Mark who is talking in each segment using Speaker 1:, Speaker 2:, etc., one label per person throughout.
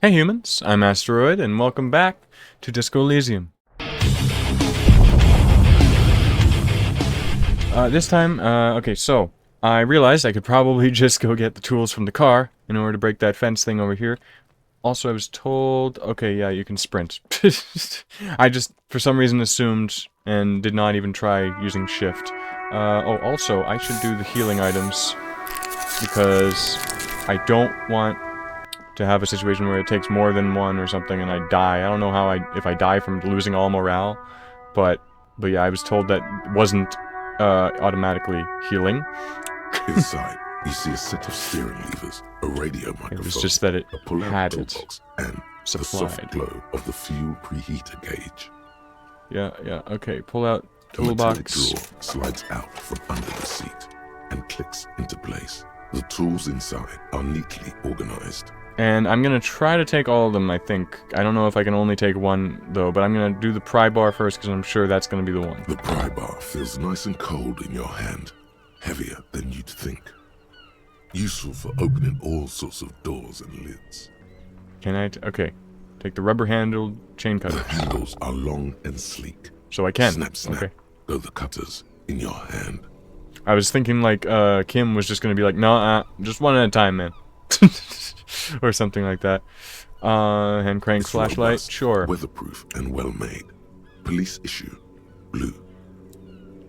Speaker 1: Hey humans, I'm Asteroid, and welcome back to Disco Elysium. This time, okay, so, I realized I could probably just go get the tools from the car in order to break that fence thing over here. Also, I was told, okay, yeah, you can sprint. I just, for some reason, assumed and did not even try using shift. Oh, also, I should do the healing items because I don't want to have a situation where it takes more than one or something and I die. I don't know how if I die from losing all morale, but yeah, I was told that wasn't automatically healing.
Speaker 2: Inside, you see a set of steering levers, a radio microphone,
Speaker 1: It was just that it
Speaker 2: a pull-out
Speaker 1: had
Speaker 2: toolbox, and the soft glow of the fuel preheater gauge.
Speaker 1: Yeah, okay, pull out
Speaker 2: A metallic
Speaker 1: toolbox.
Speaker 2: drawer slides out from under the seat and clicks into place. The tools inside are neatly organized.
Speaker 1: And I'm gonna try to take all of them, I think. I don't know if I can only take one, though, but I'm gonna do the pry bar first, because I'm sure that's gonna be the one.
Speaker 2: The pry bar feels nice and cold in your hand, heavier than you'd think. Useful for opening all sorts of doors and lids.
Speaker 1: Can I? Okay. Take the rubber-handled chain
Speaker 2: The
Speaker 1: cutter.
Speaker 2: handles are long and sleek.
Speaker 1: So I can.
Speaker 2: Snap, snap,
Speaker 1: Okay.
Speaker 2: go the cutters in your hand.
Speaker 1: I was thinking, like, Kim was just gonna be like, nah, just one at a time, man. Or something like that. Hand crank
Speaker 2: It's
Speaker 1: flashlight?
Speaker 2: robust,
Speaker 1: Sure.
Speaker 2: weatherproof and well made. Police issue, blue.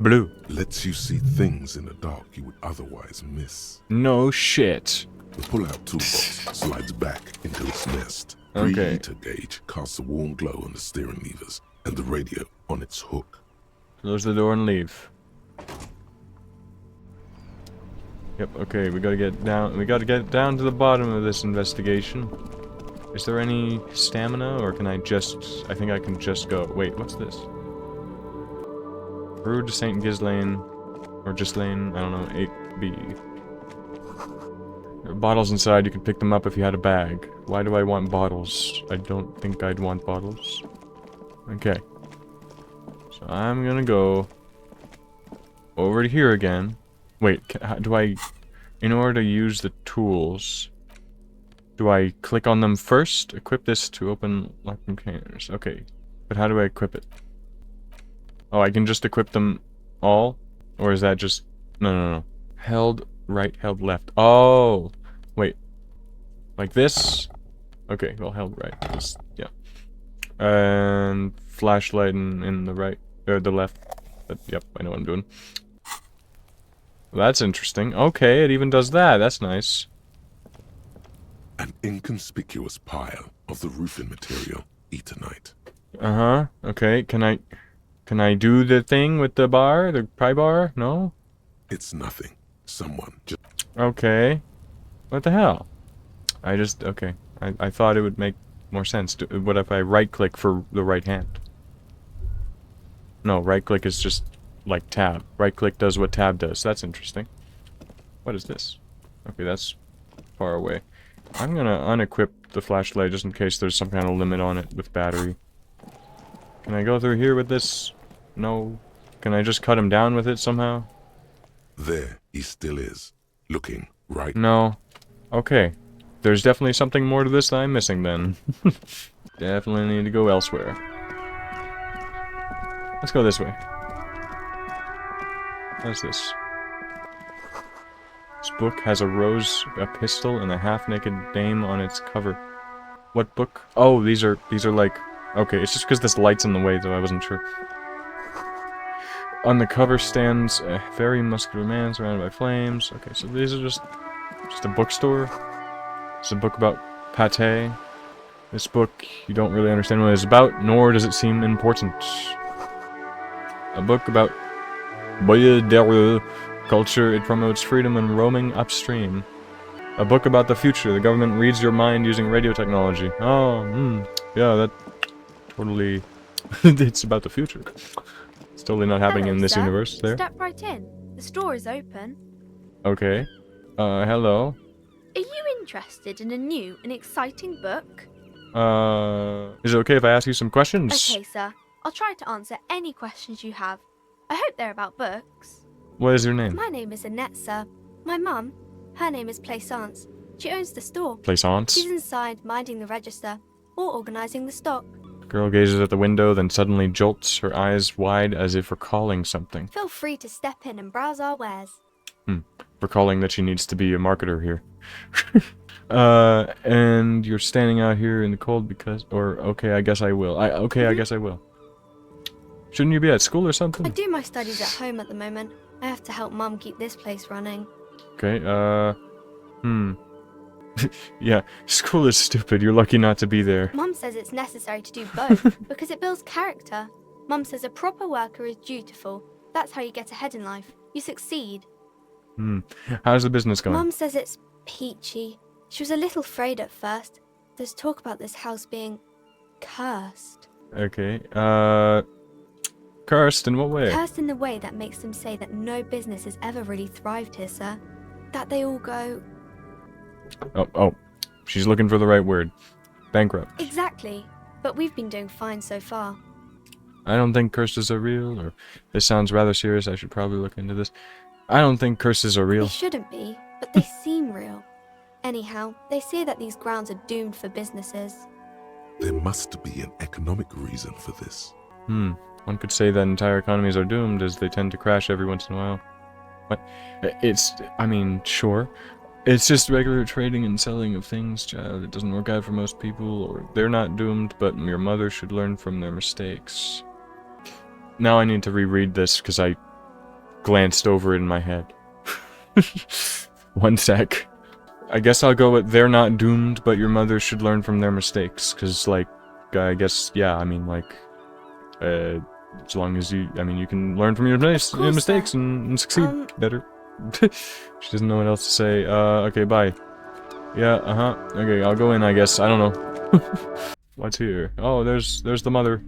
Speaker 1: Blue.
Speaker 2: Lets you see things in the dark you would otherwise miss.
Speaker 1: No shit.
Speaker 2: The pull-out toolbox slides back into its nest.
Speaker 1: Okay.
Speaker 2: Preheater gauge casts a warm glow on the steering levers and the radio on its hook.
Speaker 1: Close the door and leave. Yep, okay, we gotta get down to the bottom of this investigation. Is there any stamina, or can I think I can just go. Wait, what's this? Route to St. Ghislaine, or Ghislaine, I don't know, 8B. There are bottles inside, you can pick them up if you had a bag. Why do I want bottles? I don't think I'd want bottles. Okay. So I'm gonna go over to here again. Wait, in order to use the tools, do I click on them first? Equip this to open lock containers. Okay, but how do I equip it? Oh, I can just equip them all? Or is that just... No. Held right, held left. Oh! Wait. Like this? Okay, well, held right. Just, yeah. And flashlight in the right, or the left. But, yep, I know what I'm doing. That's interesting. Okay, it even does that. That's nice.
Speaker 2: An inconspicuous pile of the roofing material, Eternite.
Speaker 1: Uh-huh. Okay, can I do the thing with the bar? The pry bar? No?
Speaker 2: It's nothing. Someone just...
Speaker 1: Okay. What the hell? Okay. I thought it would make more sense. What if I right-click for the right hand? No, right-click is just like tab. Right-click does what tab does. That's interesting. What is this? Okay, that's far away. I'm gonna unequip the flashlight just in case there's some kind of limit on it with battery. Can I go through here with this? No. Can I just cut him down with it somehow?
Speaker 2: There he still is, looking right...
Speaker 1: No. Okay. There's definitely something more to this that I'm missing then. Definitely need to go elsewhere. Let's go this way. What's this? This book has a pistol, and a half-naked dame on its cover. What book? Oh, these are like... Okay, it's just because this light's in the way, though I wasn't sure. On the cover stands a very muscular man surrounded by flames. Okay, so these are just a bookstore. It's a book about pate. This book, you don't really understand what it's about, nor does it seem important. A book about Boyadere culture. It promotes freedom and roaming upstream. A book about the future. The government reads your mind using radio technology. Oh, yeah, that totally... It's about the future. It's totally not happening in this universe. There.
Speaker 3: Step right in. The store is open.
Speaker 1: Okay. Hello.
Speaker 3: Are you interested in a new and exciting book?
Speaker 1: Is it okay if I ask you some questions?
Speaker 3: Okay, sir. I'll try to answer any questions you have. I hope they're about books.
Speaker 1: What is your name?
Speaker 3: My name is Annette, sir. My mum, her name is Plaisance. She owns the store.
Speaker 1: Plaisance.
Speaker 3: She's inside minding the register or organising the stock.
Speaker 1: Girl gazes at the window, then suddenly jolts, her eyes wide as if recalling something.
Speaker 3: Feel free to step in and browse our wares.
Speaker 1: Recalling that she needs to be a marketer here. And you're standing out here in the cold because... Or, okay, I guess I will. I guess I will. Shouldn't you be at school or something?
Speaker 3: I do my studies at home at the moment. I have to help Mum keep this place running.
Speaker 1: Okay, yeah, school is stupid. You're lucky not to be there.
Speaker 3: Mum says it's necessary to do both because it builds character. Mum says a proper worker is dutiful. That's how you get ahead in life. You succeed.
Speaker 1: How's the business going?
Speaker 3: Mum says it's peachy. She was a little afraid at first. There's talk about this house being cursed.
Speaker 1: Okay, cursed in what way?
Speaker 3: Cursed in the way that makes them say that no business has ever really thrived here, sir. That they all go...
Speaker 1: Oh, she's looking for the right word. Bankrupt.
Speaker 3: Exactly. But we've been doing fine so far.
Speaker 1: I don't think curses are real, or this sounds rather serious, I should probably look into this. I don't think curses are real.
Speaker 3: They shouldn't be, but they seem real. Anyhow, they say that these grounds are doomed for businesses.
Speaker 2: There must be an economic reason for this.
Speaker 1: One could say that entire economies are doomed, as they tend to crash every once in a while. But I mean, sure. It's just regular trading and selling of things, child. It doesn't work out for most people, or they're not doomed, but your mother should learn from their mistakes. Now I need to reread this, because I glanced over it in my head. One sec. I guess I'll go with they're not doomed, but your mother should learn from their mistakes, because, like, I guess, yeah, I mean, like, as long as you can learn from your mistakes and succeed better. She doesn't know what else to say. Okay, bye. Yeah, okay, I'll go in, I guess. I don't know. What's here? Oh, there's the mother.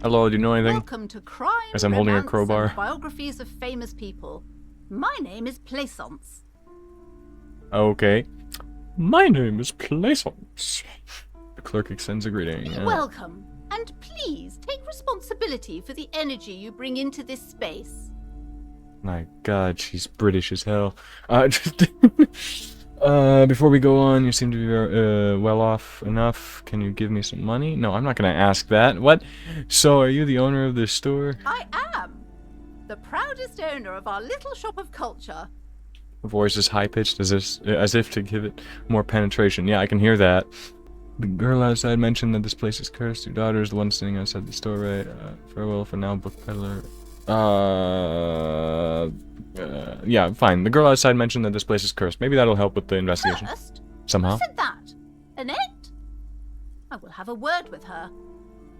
Speaker 1: Hello, do you know anything?
Speaker 4: Welcome to Crime,
Speaker 1: As I'm holding a
Speaker 4: Romance,
Speaker 1: crowbar.
Speaker 4: and Biographies of Famous People. My name is Plaisance.
Speaker 1: Okay. My name is Plaisance. The clerk extends a greeting.
Speaker 4: Welcome, and please take responsibility for the energy you bring into this space.
Speaker 1: My god, she's British as hell. Before we go on, you seem to be well off enough. Can you give me some money? No, I'm not gonna ask that. What? So, are you the owner of this store?
Speaker 4: I am the proudest owner of our little shop of culture.
Speaker 1: The voice is high-pitched as if to give it more penetration. Yeah, I can hear that. The girl outside mentioned that this place is cursed. Your daughter is the one sitting outside the store, right? Farewell for now, book peddler. Yeah, fine. The girl outside mentioned that this place is cursed. Maybe that'll help with the investigation.
Speaker 4: Cursed?
Speaker 1: Somehow.
Speaker 4: Who said that? Annette? I will have a word with her.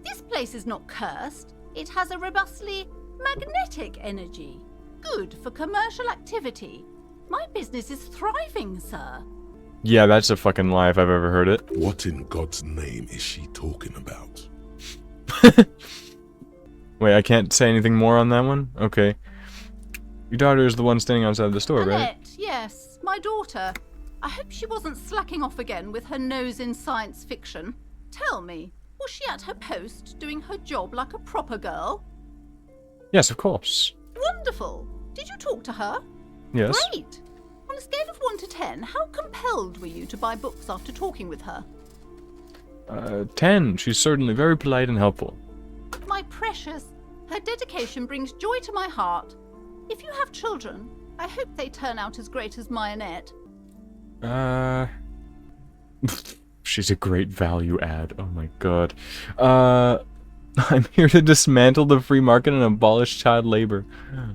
Speaker 4: This place is not cursed. It has a robustly magnetic energy. Good for commercial activity. My business is thriving, sir.
Speaker 1: Yeah, that's a fucking lie if I've ever heard it.
Speaker 2: What in God's name is she talking about?
Speaker 1: Wait, I can't say anything more on that one? Okay. Your daughter is the one standing outside the store, right?
Speaker 4: Annette, yes, my daughter. I hope she wasn't slacking off again with her nose in science fiction. Tell me, was she at her post doing her job like a proper girl?
Speaker 1: Yes, of course.
Speaker 4: Wonderful. Did you talk to her?
Speaker 1: Yes.
Speaker 4: Great. On a scale of 1 to 10, how compelled were you to buy books after talking with her?
Speaker 1: 10. She's certainly very polite and helpful.
Speaker 4: My precious, her dedication brings joy to my heart. If you have children, I hope they turn out as great as my Annette.
Speaker 1: She's a great value add. Oh my god. I'm here to dismantle the free market and abolish child labor.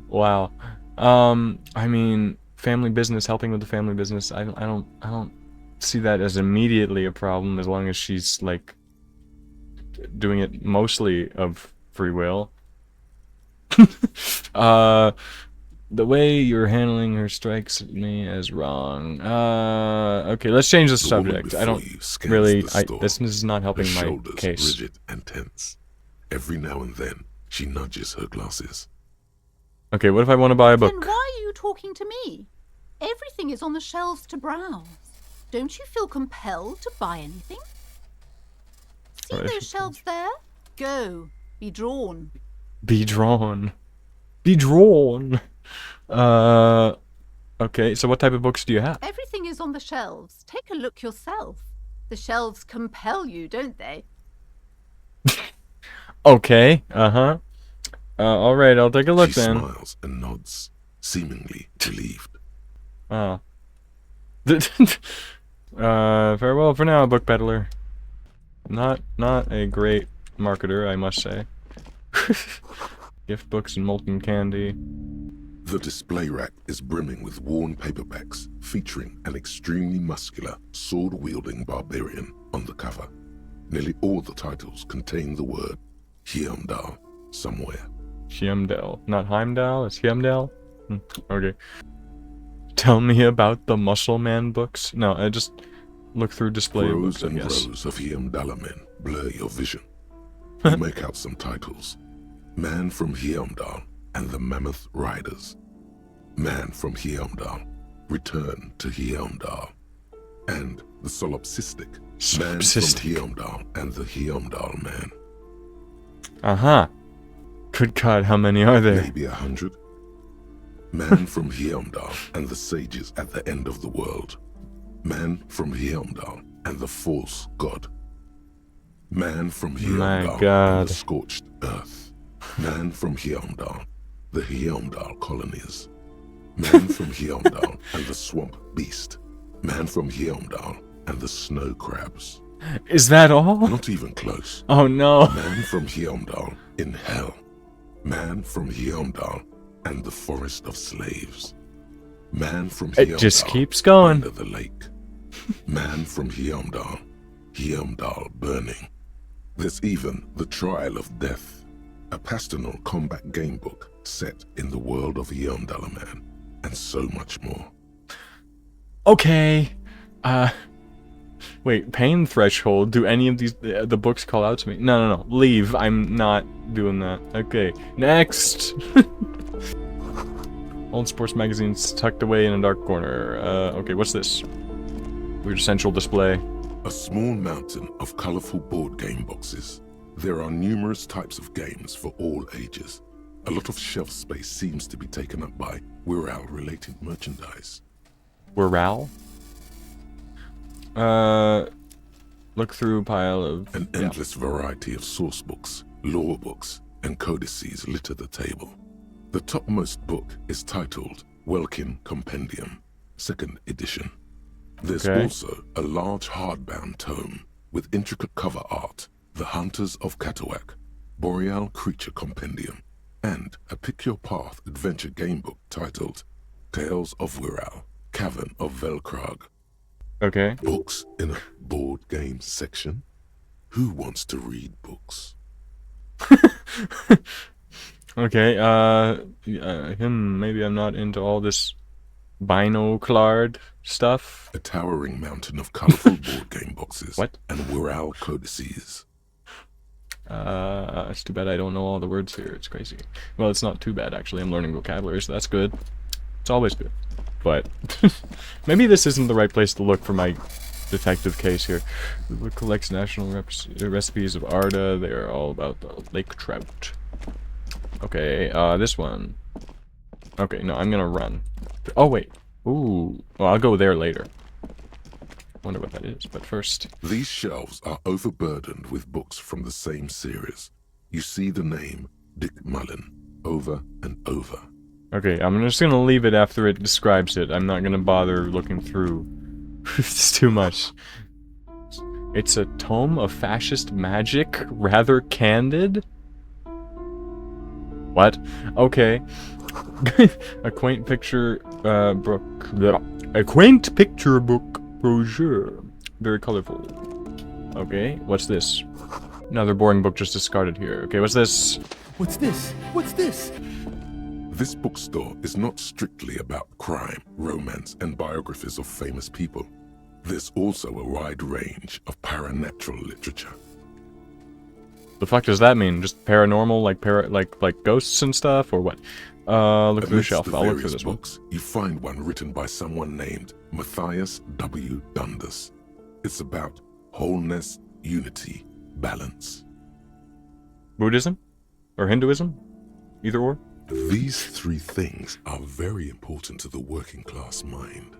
Speaker 1: Wow. I mean, family business, helping with the family business, I don't see that as immediately a problem as long as she's, like, doing it mostly of free will. The way you're handling her strikes me as wrong. Okay, let's change the subject. I don't really, this is not helping
Speaker 2: her
Speaker 1: my
Speaker 2: shoulders
Speaker 1: case.
Speaker 2: rigid and tense. Every now and then, she nudges her glasses.
Speaker 1: Okay, what if I want to buy a
Speaker 4: Then
Speaker 1: book?
Speaker 4: why are you talking to me? Everything is on the shelves to browse. Don't you feel compelled to buy anything? See those shelves there? Go. Be drawn.
Speaker 1: Be drawn. Be drawn. Okay, so what type of books do you have?
Speaker 4: Everything is on the shelves. Take a look yourself. The shelves compel you, don't they?
Speaker 1: Okay, uh-huh. Alright, I'll take a look
Speaker 2: She
Speaker 1: then.
Speaker 2: smiles and nods, seemingly relieved.
Speaker 1: Oh. Farewell for now, book peddler. Not a great marketer, I must say. Gift books and molten candy.
Speaker 2: The display rack is brimming with worn paperbacks featuring an extremely muscular, sword-wielding barbarian on the cover. Nearly all the titles contain the word Heimdall somewhere.
Speaker 1: Heimdall. Not Heimdall, it's Heimdall? Okay. Tell me about the Muscle Man books. No, I just look through display
Speaker 2: Rows
Speaker 1: books, I
Speaker 2: and
Speaker 1: guess.
Speaker 2: rows of Heimdall men blur your vision. You make out some titles. Man from Heimdall and the Mammoth Riders. Man from Heimdall, Return to Heimdall. And the Solipsistic. Man from Heimdall and the Heimdall Man.
Speaker 1: Uh-huh. Good God, how many are there?
Speaker 2: Maybe 100. Man from Heimdall and the Sages at the End of the World. Man from Heimdall and the False God. Man from Heimdall and the Scorched Earth. Man from Heimdall, the Heimdall colonies. Man from Heimdall and the Swamp Beast. Man from Heimdall and the Snow Crabs.
Speaker 1: Is that all?
Speaker 2: Not even close.
Speaker 1: Oh no.
Speaker 2: Man from Heimdall in Hell. Man from Heimdall and the Forest of Slaves. Man from Heimdall
Speaker 1: It just keeps going.
Speaker 2: under the lake. Man from Heimdall. Heimdall burning. There's even The Trial of Death, a pastoral combat game book set in the world of Heimdall Man, and so much more.
Speaker 1: Okay. Wait, pain threshold. Do any of these the books call out to me? No. Leave. I'm not doing that. Okay. Next. Old sports magazines tucked away in a dark corner. Okay, what's this? Weird central display.
Speaker 2: A small mountain of colorful board game boxes. There are numerous types of games for all ages. A lot of shelf space seems to be taken up by Wirral-related merchandise.
Speaker 1: Wirral? Look through pile of...
Speaker 2: An endless variety of source books, lore books, and codices litter the table. The topmost book is titled Welkin Compendium, 2nd edition. There's also a large hardbound tome with intricate cover art, The Hunters of Katawak, Boreal Creature Compendium, and a Pick Your Path adventure game book titled Tales of Wirral, Cavern of Velkrag.
Speaker 1: Okay.
Speaker 2: Books in a board game section? Who wants to read books?
Speaker 1: Okay, maybe I'm not into all this binoclard stuff.
Speaker 2: A towering mountain of colorful board game boxes.
Speaker 1: What?
Speaker 2: And Wirral codices.
Speaker 1: It's too bad I don't know all the words here. It's crazy. Well, it's not too bad, actually. I'm learning vocabulary, so that's good. It's always good. But maybe this isn't the right place to look for my detective case here. The book collects national recipes of Arda. They are all about the lake trout. Okay, this one. Okay, no, I'm gonna run. Oh, wait. Ooh. Well, I'll go there later. Wonder what that is, but first...
Speaker 2: These shelves are overburdened with books from the same series. You see the name Dick Mullen over and over.
Speaker 1: Okay, I'm just gonna leave it after it describes it. I'm not gonna bother looking through. It's too much. It's a tome of fascist magic, rather candid? What? Okay. A quaint picture book. A quaint picture book brochure. Very colorful. Okay, what's this? Another boring book just discarded here. Okay, what's this?
Speaker 5: What's this? What's this?
Speaker 2: This bookstore is not strictly about crime, romance, and biographies of famous people. There's also a wide range of paranatural literature.
Speaker 1: The fuck does that mean? Just paranormal, like ghosts and stuff, or what? Look through the shelf. I'll look through this
Speaker 2: books, you find one written by someone named Matthias W. Dundas. It's about wholeness, unity, balance.
Speaker 1: Buddhism? Or Hinduism? Either or?
Speaker 2: These three things are very important to the working class mind.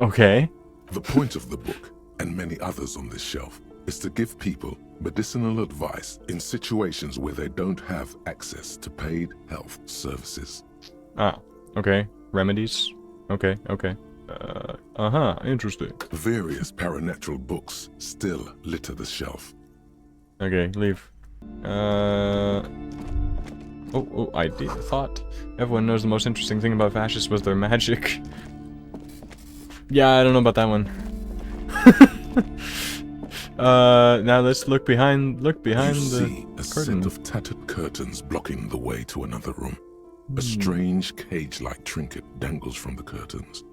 Speaker 1: Okay.
Speaker 2: The point of the book, and many others on this shelf, is to give people medicinal advice in situations where they don't have access to paid health services.
Speaker 1: Ah, okay. Remedies? Okay, okay. Interesting.
Speaker 2: Various paranatural books still litter the shelf.
Speaker 1: Okay, leave. Oh, idea, thought. Everyone knows the most interesting thing about fascists was their magic. Yeah, I don't know about that one. Now let's look behind
Speaker 2: You
Speaker 1: the
Speaker 2: see a
Speaker 1: curtain.
Speaker 2: set of tattered curtains blocking the way to another room. A strange cage-like trinket dangles from the curtains.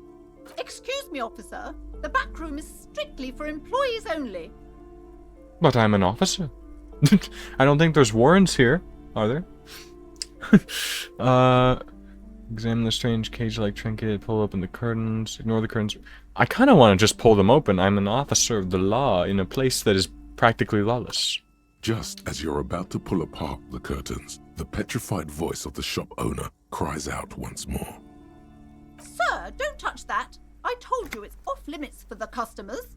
Speaker 4: Excuse me, officer. The back room is strictly for employees only.
Speaker 1: But I'm an officer. I don't think there's warrants here, are there? Examine the strange cage-like trinket, pull open the curtains, ignore the curtains. I kind of want to just pull them open. I'm an officer of the law in a place that is practically lawless.
Speaker 2: Just as you're about to pull apart the curtains, the petrified voice of the shop owner cries out once more.
Speaker 4: Sir, don't touch that. I told you it's off limits for the customers.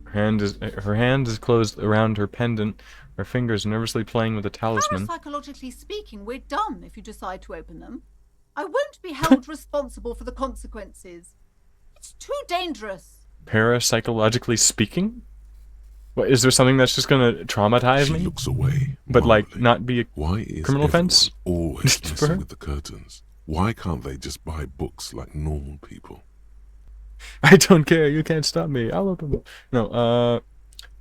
Speaker 1: Her hand is closed around her pendant, her fingers nervously playing with a talisman.
Speaker 4: Parapsychologically speaking, we're done if you decide to open them. I won't be held responsible for the consequences. It's too dangerous.
Speaker 1: Parapsychologically speaking? What, is there something that's just gonna traumatize
Speaker 2: She
Speaker 1: me?
Speaker 2: looks away.
Speaker 1: But like,
Speaker 2: marveling.
Speaker 1: not be a
Speaker 2: Why is
Speaker 1: criminal
Speaker 2: everyone
Speaker 1: offense?
Speaker 2: always
Speaker 1: For her?
Speaker 2: messing with the curtains? Why can't they just buy books like normal people?
Speaker 1: I don't care, you can't stop me. I'll open them. No,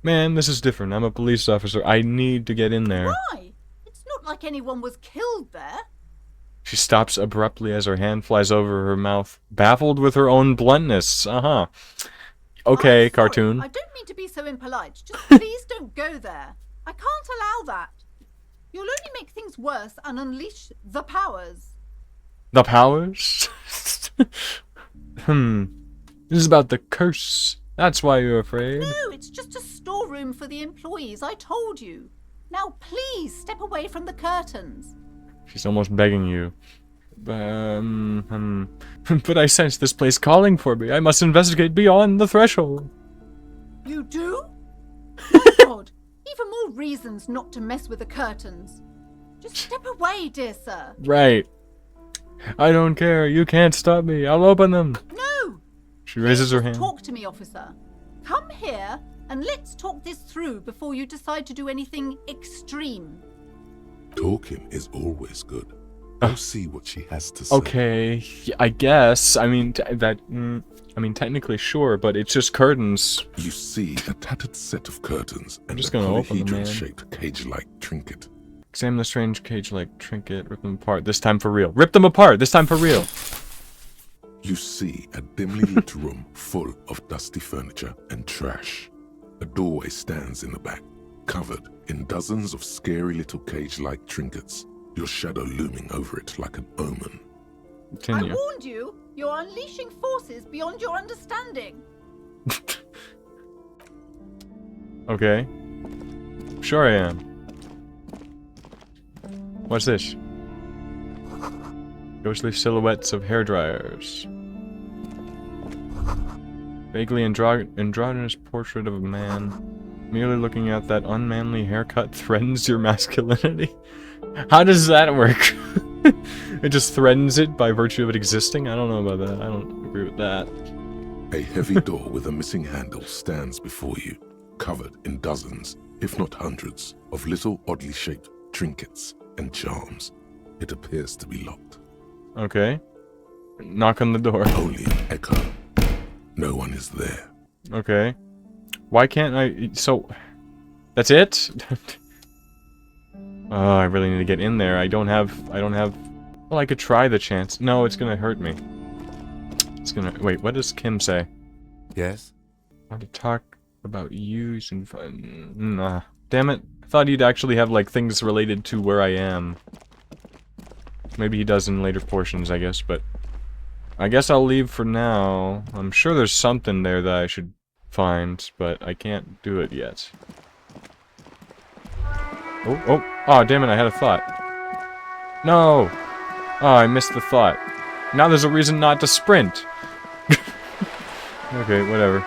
Speaker 1: man, this is different. I'm a police officer. I need to get in there.
Speaker 4: Why? It's not like anyone was killed there.
Speaker 1: She stops abruptly as her hand flies over her mouth, baffled with her own bluntness. Okay,
Speaker 4: I'm sorry.
Speaker 1: cartoon.
Speaker 4: I don't mean to be so impolite. Just please don't go there. I can't allow that. You'll only make things worse and unleash the powers.
Speaker 1: The powers? This is about the curse. That's why you're afraid.
Speaker 4: No, it's just a storeroom for the employees, I told you. Now please step away from the curtains.
Speaker 1: She's almost begging you. But I sense this place calling for me. I must investigate beyond the threshold.
Speaker 4: You do? My God, even more reasons not to mess with the curtains. Just step away, dear sir.
Speaker 1: Right. I don't care. You can't stop me. I'll open them.
Speaker 4: No!
Speaker 1: She raises her
Speaker 4: Please
Speaker 1: hand.
Speaker 4: Talk to me, officer. Come here and let's talk this through before you decide to do anything extreme.
Speaker 2: Talking is always good. Go see what she has to say.
Speaker 1: Okay, yeah, I guess. I mean, technically sure, but it's just curtains.
Speaker 2: You see a tattered set of curtains and
Speaker 1: just
Speaker 2: a
Speaker 1: gonna open them, man.
Speaker 2: polyhedron-shaped cage-like trinket.
Speaker 1: Examine the strange cage-like trinket. Rip them apart. This time for real. Rip them apart. This time for real.
Speaker 2: You see a dimly lit room full of dusty furniture and trash. A doorway stands in the back, covered in dozens of scary little cage-like trinkets, your shadow looming over it like an omen.
Speaker 1: Continue.
Speaker 4: I warned you, you're unleashing forces beyond your understanding.
Speaker 1: Okay. Sure I am. What's this? Ghostly silhouettes of hairdryers. Vaguely androgynous portrait of a man. Merely looking at that unmanly haircut threatens your masculinity. How does that work? It just threatens it by virtue of it existing? I don't know about that. I don't agree with that.
Speaker 2: A heavy door with a missing handle stands before you, covered in dozens, if not hundreds, of little oddly shaped trinkets and charms. It appears to be locked.
Speaker 1: Okay. Knock on the door.
Speaker 2: Only an echo. No one is there.
Speaker 1: Okay. Why can't I... So... That's it? Oh, I really need to get in there. I don't have... Well, I could try the chance. No, it's gonna hurt me. It's gonna... Wait, what does Kim say?
Speaker 5: Yes?
Speaker 1: I want to talk about you and fun. Nah. Damn it. I thought he'd actually have, like, things related to where I am. Maybe he does in later portions, I guess, but... I guess I'll leave for now. I'm sure there's something there that I should find, but I can't do it yet. Oh, damn it, I had a thought. No! Oh, I missed the thought. Now there's a reason not to sprint. Okay, whatever.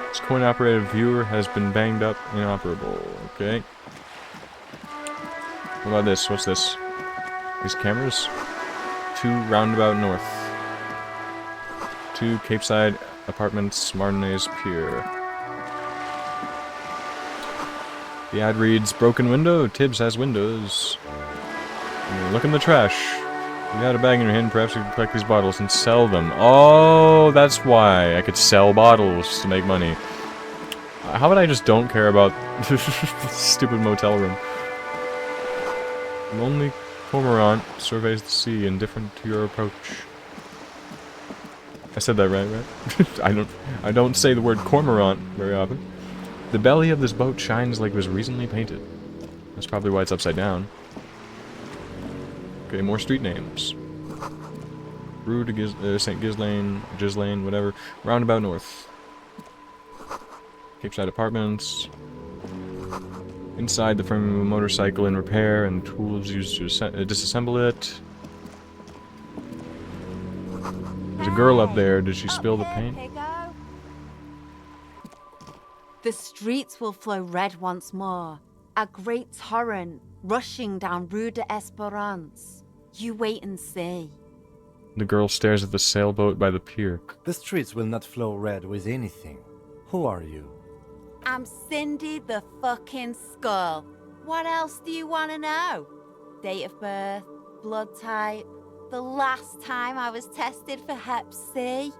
Speaker 1: This coin-operated viewer has been banged up, inoperable. Okay. What about this? What's this? These cameras? 2 Roundabout North. 2 Capeside Apartments, Martinez Pier. The ad reads, broken window, Tibbs has windows. Look in the trash. You got a bag in your hand, perhaps you can collect these bottles and sell them. Oh, that's why I could sell bottles to make money. How about I just don't care about this stupid motel room? Lonely cormorant surveys the sea, indifferent to your approach. I said that right? I don't say the word cormorant very often. The belly of this boat shines like it was recently painted. That's probably why it's upside down. Okay, more street names. Rue to St. Ghislaine, whatever. Roundabout North. Capeside Apartments. Inside the frame of a motorcycle in repair and tools used to disassemble it. There's a girl up there. Did she spill the paint?
Speaker 6: The streets will flow red once more. A great torrent rushing down Rue de Esperance. You wait and see.
Speaker 1: The girl stares at the sailboat by the pier.
Speaker 5: The streets will not flow red with anything. Who are you?
Speaker 6: I'm Cindy the fucking Skull. What else do you want to know? Date of birth, blood type, the last time I was tested for Hep C.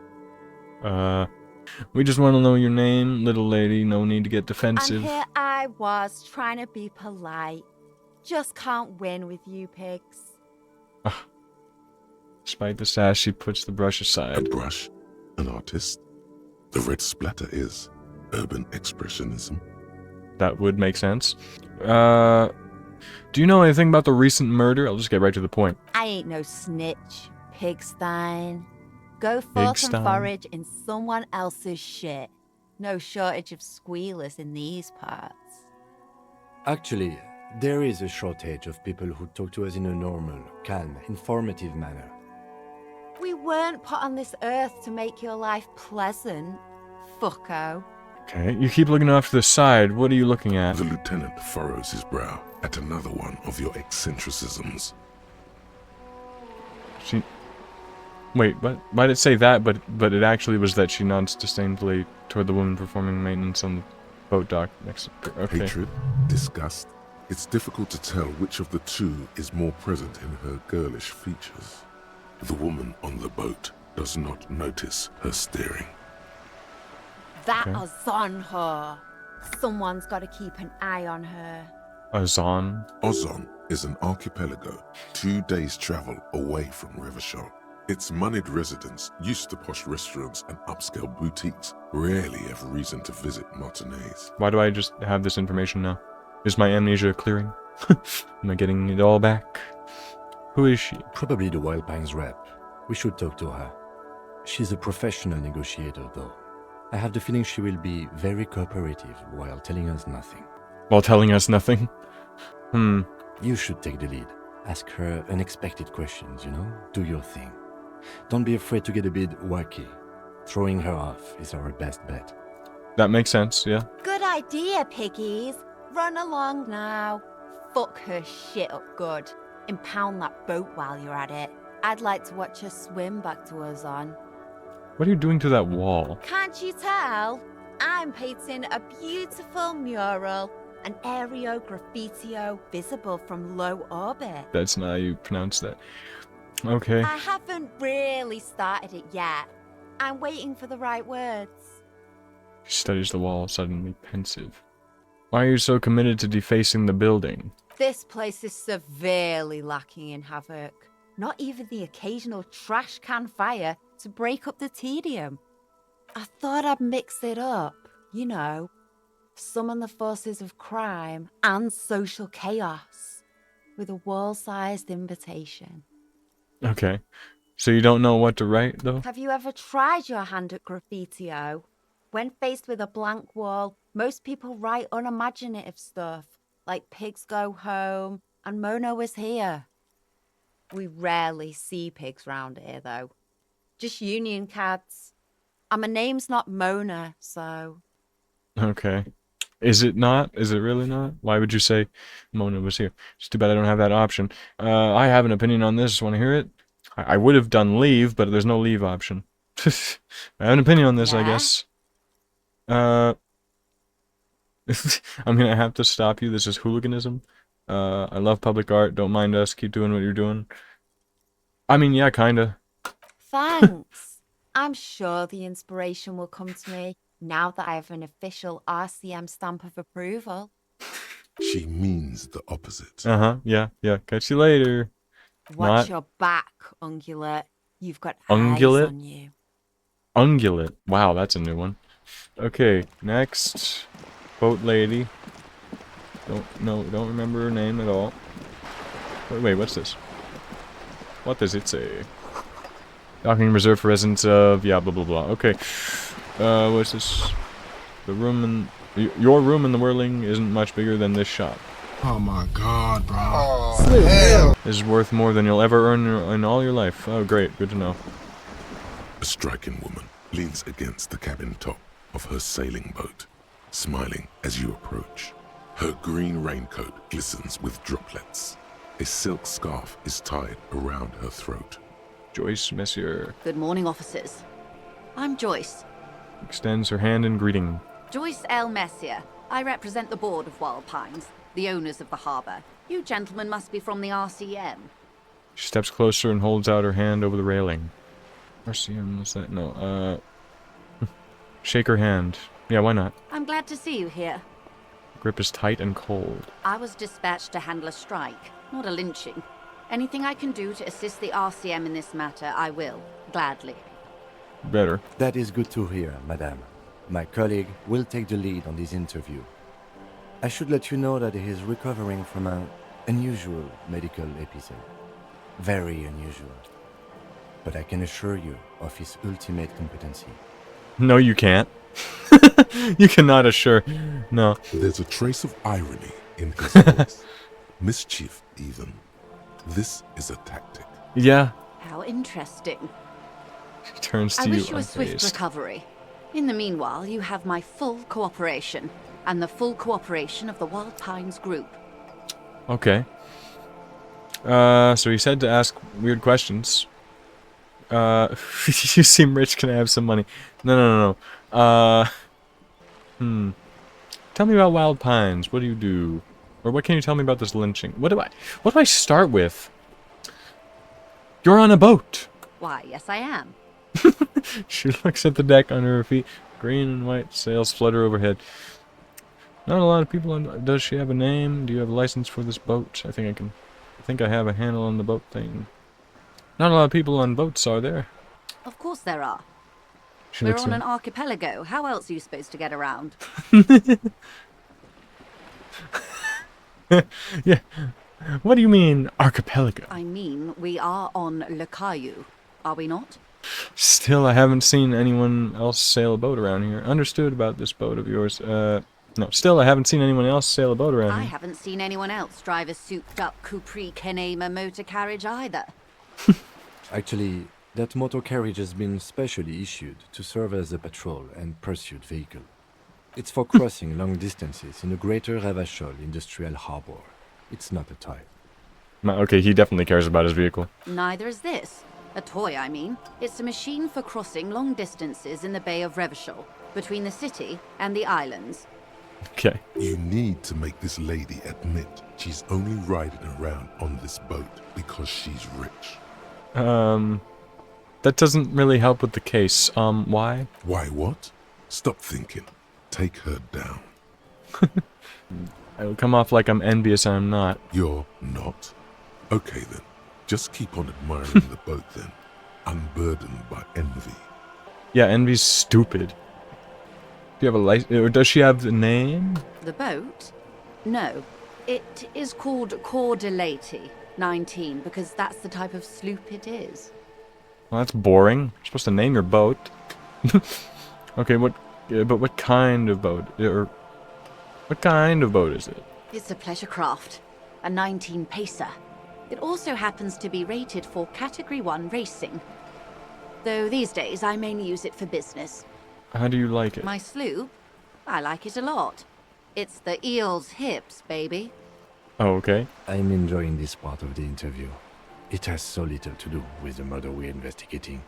Speaker 1: We just want to know your name, little lady. No need to get defensive.
Speaker 6: And here I was trying to be polite. Just can't win with you pigs.
Speaker 1: Despite the sass, she puts the brush
Speaker 2: A
Speaker 1: aside.
Speaker 2: brush, an artist. The red splatter is urban expressionism.
Speaker 1: That would make sense. Do you know anything about the recent murder? I'll just get right to the point.
Speaker 6: I ain't no snitch, pigstein. Go forth
Speaker 1: Pigstein?
Speaker 6: and forage in someone else's shit. No shortage of squealers in these parts.
Speaker 5: Actually, there is a shortage of people who talk to us in a normal, calm, informative manner.
Speaker 6: We weren't put on this earth to make your life pleasant, fucko.
Speaker 1: Okay, you keep looking off to the side. What are you looking at?
Speaker 2: The lieutenant furrows his brow at another one of your eccentricisms.
Speaker 1: Wait, why did it say that, but it actually was that she nods disdainfully toward the woman performing maintenance on the boat dock next to her. Okay.
Speaker 2: Hatred, disgust. It's difficult to tell which of the two is more present in her girlish features. The woman on the boat does not notice her staring.
Speaker 6: That
Speaker 1: Okay.
Speaker 6: Ozon her. Someone's got to keep an eye on her.
Speaker 1: Azan.
Speaker 2: Ozon is an archipelago 2 days' travel away from Revachol. Its moneyed residents, used to posh restaurants and upscale boutiques, rarely have reason to visit Martinez.
Speaker 1: Why do I just have this information now? Is my amnesia clearing? Am I getting it all back? Who is she?
Speaker 5: Probably the Wild Pines rep. We should talk to her. She's a professional negotiator, though. I have the feeling she will be very cooperative while telling us nothing.
Speaker 1: While telling us nothing?
Speaker 5: You should take the lead. Ask her unexpected questions, you know? Do your thing. Don't be afraid to get a bit wacky. Throwing her off is our best bet.
Speaker 1: That makes sense, yeah.
Speaker 6: Good idea, piggies. Run along now. Fuck her shit up good. Impound that boat while you're at it. I'd like to watch her swim back to Ozon.
Speaker 1: What are you doing to that wall?
Speaker 6: Can't you tell? I'm painting a beautiful mural, an aereo graffitio visible from low orbit.
Speaker 1: That's not how you pronounce that. Okay.
Speaker 6: I haven't really started it yet. I'm waiting for the right words.
Speaker 1: She studies the wall, suddenly pensive. Why are you so committed to defacing the building?
Speaker 6: This place is severely lacking in havoc. Not even the occasional trash can fire to break up the tedium. I thought I'd mix it up, you know, summon the forces of crime and social chaos with a wall-sized invitation.
Speaker 1: Okay. So you don't know what to write, though?
Speaker 6: Have you ever tried your hand at graffitio? When faced with a blank wall, most people write unimaginative stuff, like pigs go home and Mono is here. We rarely see pigs round here, though. Just union cats. And my name's not Mona, so...
Speaker 1: Okay. Is it not? Is it really not? Why would you say Mona was here? It's too bad I don't have that option. I have an opinion on this. Want to hear it? I would have done leave, but there's no leave option. I have an opinion on this, I
Speaker 6: Yeah?
Speaker 1: guess. I'm gonna have to stop you. This is hooliganism. I love public art. Don't mind us. Keep doing what you're doing. I mean, yeah, kinda.
Speaker 6: Thanks. I'm sure the inspiration will come to me now that I have an official RCM stamp of approval.
Speaker 2: She means the opposite.
Speaker 1: Uh-huh, yeah. Catch you later.
Speaker 6: Watch
Speaker 1: Not-
Speaker 6: your back, ungulate. You've got
Speaker 1: Ungulate?
Speaker 6: eyes on you.
Speaker 1: Ungulate. Wow, that's a new one. Okay, next. Boat lady. Don't remember her name at all. Wait, what's this? What does it say? Docking reserved for residents of... yeah, blah, blah, blah. Okay. What's this? The room in... your room in the Whirling isn't much bigger than this shop.
Speaker 7: Oh my god, bro.
Speaker 1: This is worth more than you'll ever earn in all your life. Oh, great. Good to know.
Speaker 2: A striking woman leans against the cabin top of her sailing boat, smiling as you approach. Her green raincoat glistens with droplets. A silk scarf is tied around her throat.
Speaker 1: Joyce Messier
Speaker 4: Good morning, officers. I'm Joyce.
Speaker 1: extends her hand in greeting.
Speaker 4: Joyce L. Messier. I represent the board of Wild Pines, the owners of the harbour. You gentlemen must be from the RCM.
Speaker 1: She steps closer and holds out her hand over the railing. RCM, what's that? No, shake her hand. Yeah, why not?
Speaker 4: I'm glad to see you here.
Speaker 1: Grip is tight and cold.
Speaker 4: I was dispatched to handle a strike, not a lynching. Anything I can do to assist the RCM in this matter, I will, gladly.
Speaker 1: Better.
Speaker 5: That is good to hear, madame. My colleague will take the lead on this interview. I should let you know that he is recovering from an unusual medical episode. Very unusual. But I can assure you of his ultimate competency.
Speaker 1: No, you can't. You cannot assure. No.
Speaker 2: There's a trace of irony in his voice. Mischief, even. This is a tactic.
Speaker 1: Yeah.
Speaker 4: How interesting.
Speaker 1: She turns to
Speaker 4: I
Speaker 1: you
Speaker 4: wish you a swift
Speaker 1: unfazed.
Speaker 4: recovery. In the meanwhile, you have my full cooperation, and the full cooperation of the Wild Pines group.
Speaker 1: Okay. So he said to ask weird questions. You seem rich, can I have some money? No. Tell me about Wild Pines. What do you do? Or what can you tell me about this lynching? What do I start with? You're on a boat.
Speaker 4: Why, yes I am.
Speaker 1: She looks at the deck under her feet. Green and white sails flutter overhead. Not a lot of people on... Does she have a name? Do you have a license for this boat? I think I have a handle on the boat thing. Not a lot of people on boats, are there?
Speaker 4: Of course there are.
Speaker 1: She
Speaker 4: We're
Speaker 1: looks
Speaker 4: on
Speaker 1: at-
Speaker 4: an archipelago. How else are you supposed to get around?
Speaker 1: Yeah. What do you mean, archipelago?
Speaker 4: I mean, we are on Le Caillou, are we not?
Speaker 1: Still, I haven't seen anyone else sail a boat around here. Understood about this boat of yours. No, still, I haven't seen anyone else sail a boat around
Speaker 4: I
Speaker 1: here.
Speaker 4: haven't seen anyone else drive a souped-up Capri Kenema motor carriage either.
Speaker 5: Actually, that motor carriage has been specially issued to serve as a patrol and pursuit vehicle. It's for crossing long distances in the greater Ravachol industrial harbor. It's not a toy.
Speaker 1: Okay, he definitely cares about his vehicle.
Speaker 4: Neither is this. A toy, I mean. It's a machine for crossing long distances in the Bay of Revachol, between the city and the islands.
Speaker 1: Okay.
Speaker 2: You need to make this lady admit she's only riding around on this boat because she's rich.
Speaker 1: That doesn't really help with the case. Why?
Speaker 2: Why what? Stop thinking. Take her down.
Speaker 1: I'll come off like I'm envious and I'm not.
Speaker 2: You're not? Okay then. Just keep on admiring the boat then. Unburdened by envy.
Speaker 1: Yeah, envy's stupid. Do you have a license? Or does she have the name?
Speaker 4: The boat? No. It is called Cor de Leyte 19, because that's the type of sloop it is.
Speaker 1: Well, that's boring. You're supposed to name your boat. Okay, but what kind of boat? Or what kind of boat is it?
Speaker 4: It's a pleasure craft. A 19 pacer. It also happens to be rated for Category 1 racing. Though these days I mainly use it for business.
Speaker 1: How do you like it?
Speaker 4: My sloop? I like it a lot. It's the eel's hips, baby.
Speaker 1: Oh, okay.
Speaker 5: I'm enjoying this part of the interview. It has so little to do with the murder we're investigating.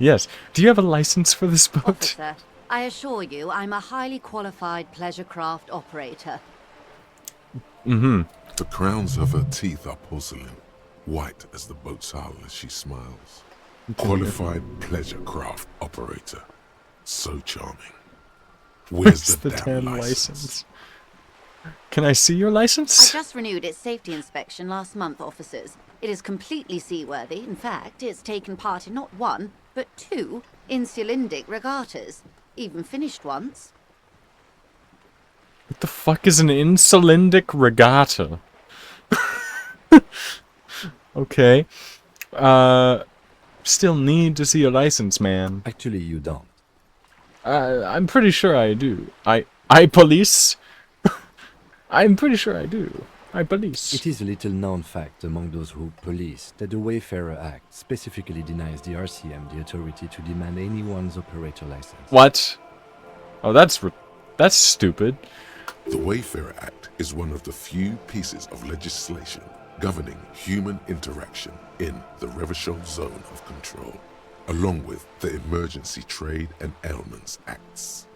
Speaker 1: Yes. Do you have a license for this boat?
Speaker 4: Officer, I assure you I'm a highly qualified pleasure craft operator.
Speaker 1: Mm-hmm.
Speaker 2: The crowns of her teeth are porcelain, white as the boat's hull as she smiles. Qualified pleasure craft operator. So charming. Where's the damn license?
Speaker 1: Can I see your
Speaker 4: I
Speaker 1: license?
Speaker 4: just renewed its safety inspection last month, officers. It is completely seaworthy. In fact, it's taken part in not one, but 2 insulindic regattas. Even finished once.
Speaker 1: What the fuck is an insulindic regatta? Okay. Still need to see your license, man.
Speaker 5: Actually, you don't.
Speaker 1: I'm pretty sure I do. I police? I'm pretty sure I do. I police.
Speaker 5: It is a little known fact among those who police that the Wayfarer Act specifically denies the RCM the authority to demand anyone's operator license.
Speaker 1: What? Oh, that's stupid.
Speaker 2: The Wayfarer Act is one of the few pieces of legislation governing human interaction in the Revachol Zone of Control, along with the Emergency Trade and Ailments Acts.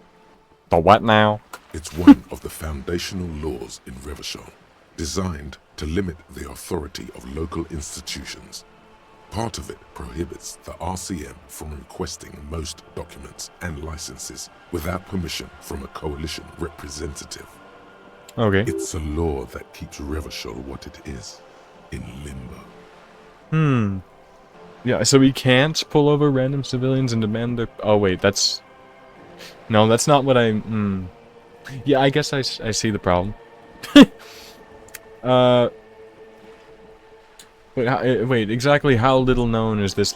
Speaker 1: The what now?
Speaker 2: It's one of the foundational laws in Revachol, designed to limit the authority of local institutions. Part of it prohibits the RCM from requesting most documents and licenses without permission from a coalition representative.
Speaker 1: Okay.
Speaker 2: It's a law that keeps Revachol what it is, in limbo.
Speaker 1: Yeah, so we can't pull over random civilians and demand their... Oh, wait, that's... No, that's not what I... Yeah, I guess I see the problem. Wait, exactly how little known is this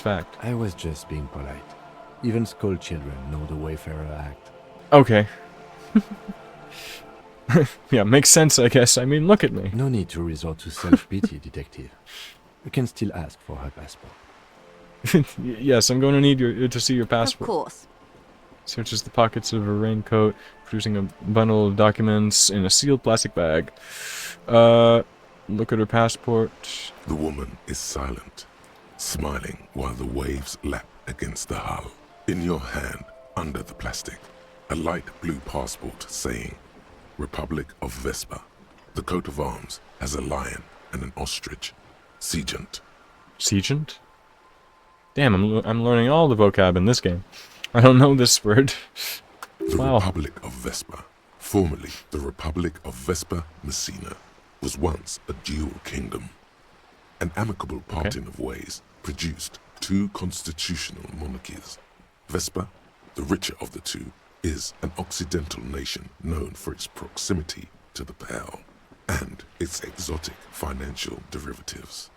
Speaker 1: fact?
Speaker 5: I was just being polite. Even school children know the Wayfarer Act.
Speaker 1: Okay. Yeah, makes sense, I guess. I mean, look at me.
Speaker 5: No need to resort to self-pity, detective. You can still ask for her passport.
Speaker 1: Yes, I'm going to need to see your
Speaker 4: Of
Speaker 1: passport.
Speaker 4: course.
Speaker 1: Searches the pockets of her raincoat, producing a bundle of documents in a sealed plastic bag. Look at her passport.
Speaker 2: The woman is silent, smiling while the waves lap against the hull. In your hand, under the plastic, a light blue passport saying, Republic of Vespa. The coat of arms has a lion and an ostrich. Seagent.
Speaker 1: Seagent? Damn, I'm learning all the vocab in this game. I don't know this word.
Speaker 2: The
Speaker 1: Wow.
Speaker 2: Republic of Vespa, formerly the Republic of Vespa Messina, was once a dual kingdom. An amicable parting of ways produced 2 constitutional monarchies. Vespa, the richer of the 2, is an occidental nation known for its proximity to the Pale and its exotic financial derivatives.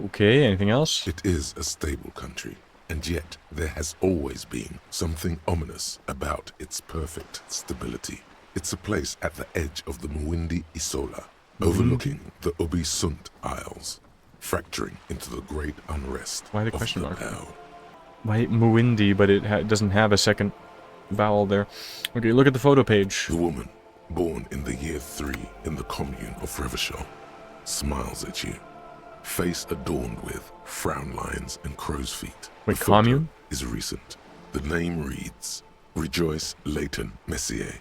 Speaker 1: Okay, anything else?
Speaker 2: It is a stable country, and yet there has always been something ominous about its perfect stability. It's a place at the edge of the Muindi Isola, overlooking the Obisunt Isles, fracturing into the great unrest
Speaker 1: Why the
Speaker 2: of
Speaker 1: question
Speaker 2: the
Speaker 1: mark?
Speaker 2: Pale.
Speaker 1: Why Muindi, but it doesn't have a second vowel there. Okay, look at the photo page.
Speaker 2: The woman, born in the year 3 in the commune of Revachol, smiles at you, face adorned with frown lines and crow's feet.
Speaker 1: Wait,
Speaker 2: The photo
Speaker 1: commune?
Speaker 2: is recent. The name reads, Rejoice Leighton Messier.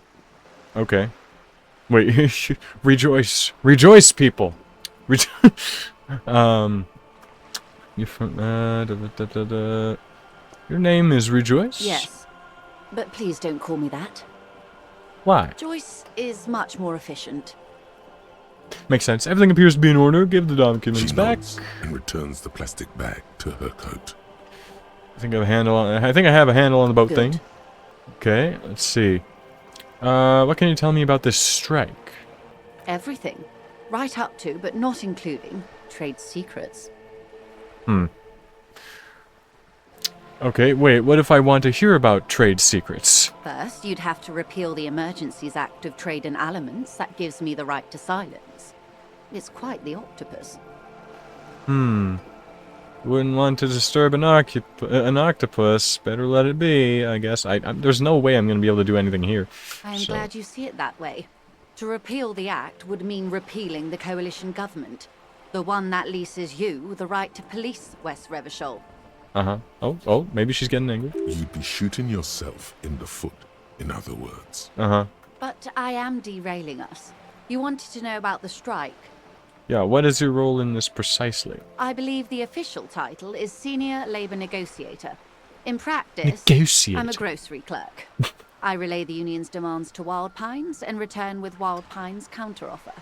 Speaker 1: Okay. Wait, rejoice. Rejoice, people! You're from, Your name is Rejoice?
Speaker 4: Yes. But please don't call me that.
Speaker 1: Why?
Speaker 4: Joyce is much more efficient.
Speaker 1: Makes sense. Everything appears to be in order. Give the
Speaker 2: She
Speaker 1: documents back.
Speaker 2: nods and returns the plastic bag to her coat.
Speaker 1: I think I have a handle on the boat
Speaker 4: Good.
Speaker 1: thing. Okay, let's see. What can you tell me about this strike?
Speaker 4: Everything. Right up to, but not including, trade secrets.
Speaker 1: Okay, wait, what if I want to hear about trade secrets?
Speaker 4: First, you'd have to repeal the Emergencies Act of Trade in Elements that gives me the right to silence. It's quite the octopus.
Speaker 1: Wouldn't want to disturb an octopus. Better let it be, I guess. There's no way I'm going to be able to do anything here.
Speaker 4: I'm
Speaker 1: so.
Speaker 4: glad you see it that way. To repeal the Act would mean repealing the coalition government. The one that leases you the right to police West Revachol.
Speaker 1: Uh-huh. Oh, maybe she's getting angry.
Speaker 2: You'd be shooting yourself in the foot, in other words.
Speaker 1: Uh-huh.
Speaker 4: But I am derailing us. You wanted to know about the strike.
Speaker 1: Yeah, what is your role in this precisely?
Speaker 4: I believe the official title is Senior Labor Negotiator. In practice,
Speaker 1: Negotiator.
Speaker 4: I'm a grocery clerk. I relay the union's demands to Wild Pines and return with Wild Pines' counteroffer.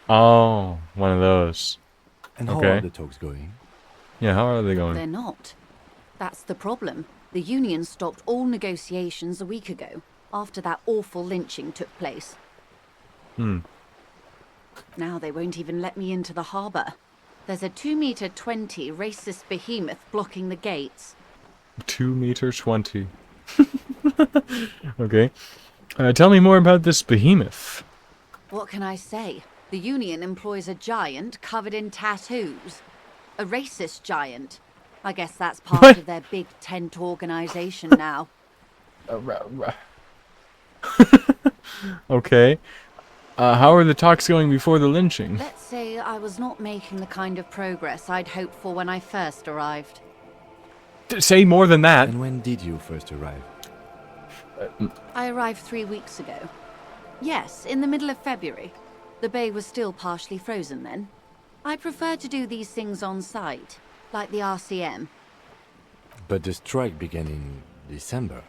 Speaker 1: Oh, one of those.
Speaker 5: And how
Speaker 1: Okay.
Speaker 5: are the talks going?
Speaker 1: Yeah, how are they going?
Speaker 4: They're not. That's the problem. The union stopped all negotiations a week ago, after that awful lynching took place. Now they won't even let me into the harbour. There's a 2-meter 20 racist behemoth blocking the gates.
Speaker 1: 2 meters 20. Okay. Tell me more about this behemoth.
Speaker 4: What can I say? The union employs a giant covered in tattoos. A racist giant. I guess that's part
Speaker 1: What?
Speaker 4: of their big tent organisation now.
Speaker 1: Okay. How are the talks going before the lynching?
Speaker 4: Let's say I was not making the kind of progress I'd hoped for when I first arrived.
Speaker 1: Say more than that.
Speaker 5: And when did you first arrive?
Speaker 4: I arrived 3 weeks ago. Yes, in the middle of February. The bay was still partially frozen then. I prefer to do these things on site, like the RCM.
Speaker 5: But the strike began in December.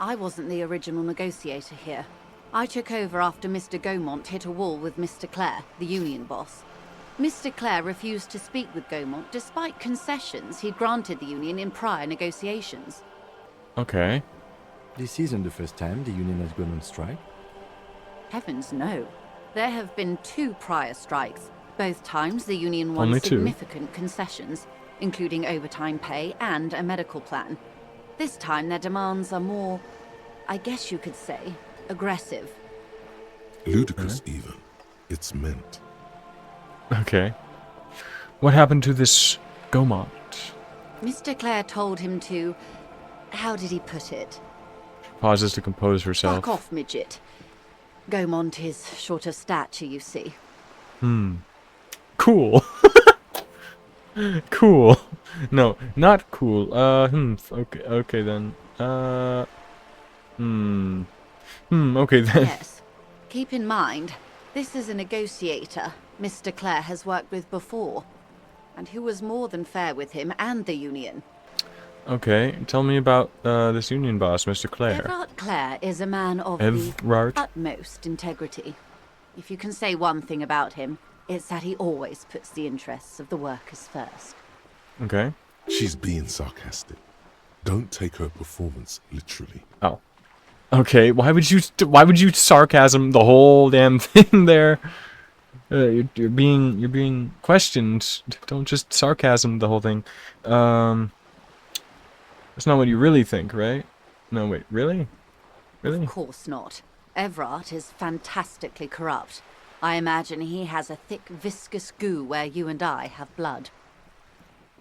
Speaker 4: I wasn't the original negotiator here. I took over after Mr. Gaumont hit a wall with Mr. Clare, the union boss. Mr. Clare refused to speak with Gaumont despite concessions he'd granted the union in prior negotiations.
Speaker 1: Okay.
Speaker 5: This isn't the first time the union has gone on strike.
Speaker 4: Heavens no. There have been 2 prior strikes. Both times the union won
Speaker 1: Only 2?
Speaker 4: significant concessions, including overtime pay and a medical plan. This time their demands are more, I guess you could say, aggressive.
Speaker 2: Ludicrous, even. It's meant.
Speaker 1: Okay. What happened to this Gaumont?
Speaker 4: Mr. Clare told him to... How did he put it?
Speaker 1: Pauses to compose herself.
Speaker 4: Fuck off, midget. Gaumont is short of stature, you see.
Speaker 1: Cool. Cool. No, not cool. Okay then. Okay then.
Speaker 4: Yes. Keep in mind, this is a negotiator Mr. Clare has worked with before, and who was more than fair with him and the union.
Speaker 1: Okay, tell me about this union boss, Mr. Clare.
Speaker 4: Everard Clare is a man of
Speaker 1: Everard?
Speaker 4: the utmost integrity. If you can say one thing about him, it's that he always puts the interests of the workers first.
Speaker 1: Okay.
Speaker 2: She's being sarcastic. Don't take her performance literally.
Speaker 1: Oh. Okay, why would you sarcasm the whole damn thing there? You're being questioned. Don't just sarcasm the whole thing. That's not what you really think, right? No, wait, really? Really?
Speaker 4: Of course not. Everard is fantastically corrupt. I imagine he has a thick, viscous goo where you and I have blood.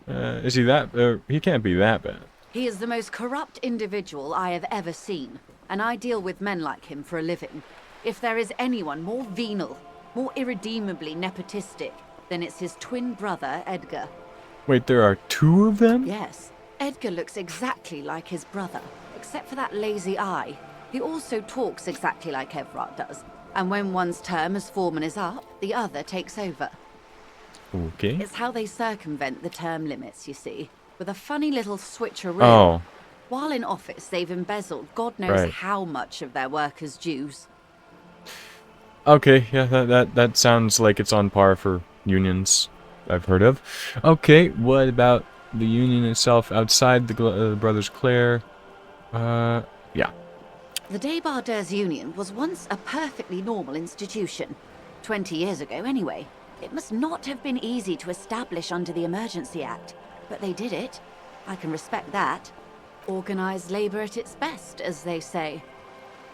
Speaker 1: Is he that? He can't be that bad.
Speaker 4: He is the most corrupt individual I have ever seen, and I deal with men like him for a living. If there is anyone more venal, more irredeemably nepotistic, then it's his twin brother, Edgar.
Speaker 1: Wait, there are 2 of them?
Speaker 4: Yes, Edgar looks exactly like his brother, except for that lazy eye. He also talks exactly like Everard does, and when one's term as foreman is up, the other takes over.
Speaker 1: Okay.
Speaker 4: It's how they circumvent the term limits, you see, with a funny little switcheroo.
Speaker 1: Oh,
Speaker 4: While in office, they've embezzled God knows
Speaker 1: Right.
Speaker 4: how much of their workers' dues.
Speaker 1: okay. Yeah, that sounds like it's on par for unions I've heard of. Okay, what about the union itself outside the Brothers Clare? Yeah.
Speaker 4: The Débardeurs Union was once a perfectly normal institution. 20 years ago, anyway. It must not have been easy to establish under the Emergency Act, but they did it. I can respect that. Organized labor at its best, as they say.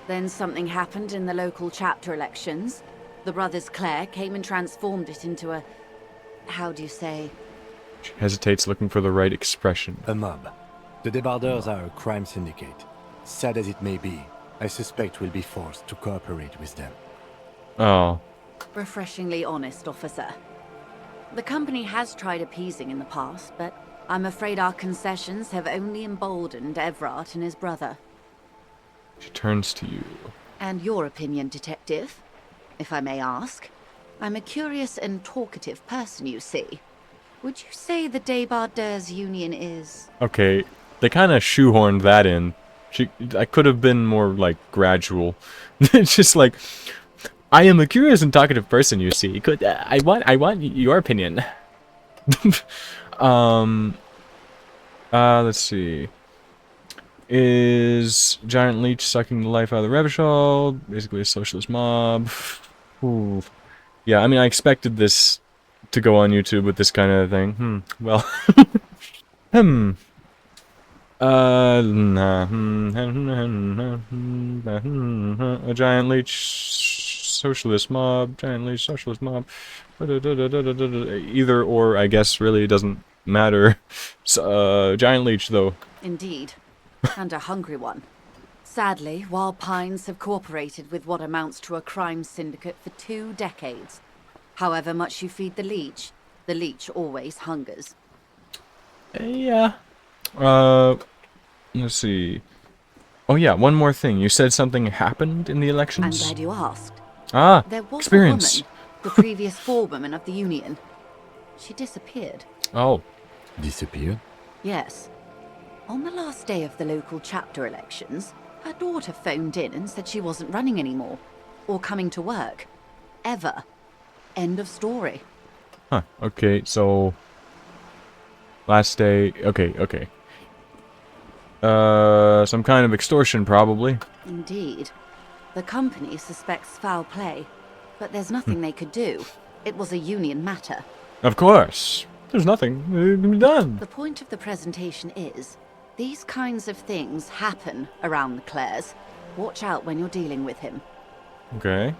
Speaker 4: Then something happened in the local chapter elections. The brothers Clare came and transformed it into a... how do you say?
Speaker 1: She hesitates, looking for the right expression.
Speaker 5: A mob. The debarders are a crime syndicate. Sad as it may be, I suspect we'll be forced to cooperate with them.
Speaker 1: Oh.
Speaker 4: Refreshingly honest, officer. The company has tried appeasing in the past, but I'm afraid our concessions have only emboldened Everard and his brother.
Speaker 1: She turns to you.
Speaker 4: And your opinion, Detective, if I may ask? I'm a curious and talkative person, you see. Would you say the Debarders Union is...
Speaker 1: Okay, they kind of shoehorned that in. I could have been more, like, gradual. It's just like, I am a curious and talkative person, you see. I want your opinion. Let's see. Is Giant Leech sucking the life out of the Revachol? Basically a socialist mob. Ooh. Yeah, I mean, I expected this to go on YouTube with this kind of thing. Well. A giant leech socialist mob. Giant leech socialist mob. Either or, I guess, really doesn't matter. Giant leech, though.
Speaker 4: Indeed. And a hungry one. Sadly, Wild Pines have cooperated with what amounts to a crime syndicate for 2 decades. However much you feed the leech always hungers.
Speaker 1: Yeah. Let's see. Oh yeah, one more thing. You said something happened in the
Speaker 4: I'm
Speaker 1: elections?
Speaker 4: glad you asked.
Speaker 1: Ah,
Speaker 4: There was
Speaker 1: experience.
Speaker 4: a woman, the previous forewoman of the Union. She disappeared.
Speaker 1: Oh.
Speaker 5: Disappeared?
Speaker 4: Yes. On the last day of the local chapter elections, her daughter phoned in and said she wasn't running anymore. Or coming to work. Ever. End of story.
Speaker 1: Huh, okay, so... Last day... Okay. Some kind of extortion, probably.
Speaker 4: Indeed. The company suspects foul play, but there's nothing they could do. It was a union matter.
Speaker 1: Of course. There's nothing to be done.
Speaker 4: The point of the presentation is, these kinds of things happen around the Clares. Watch out when you're dealing with him.
Speaker 1: Okay.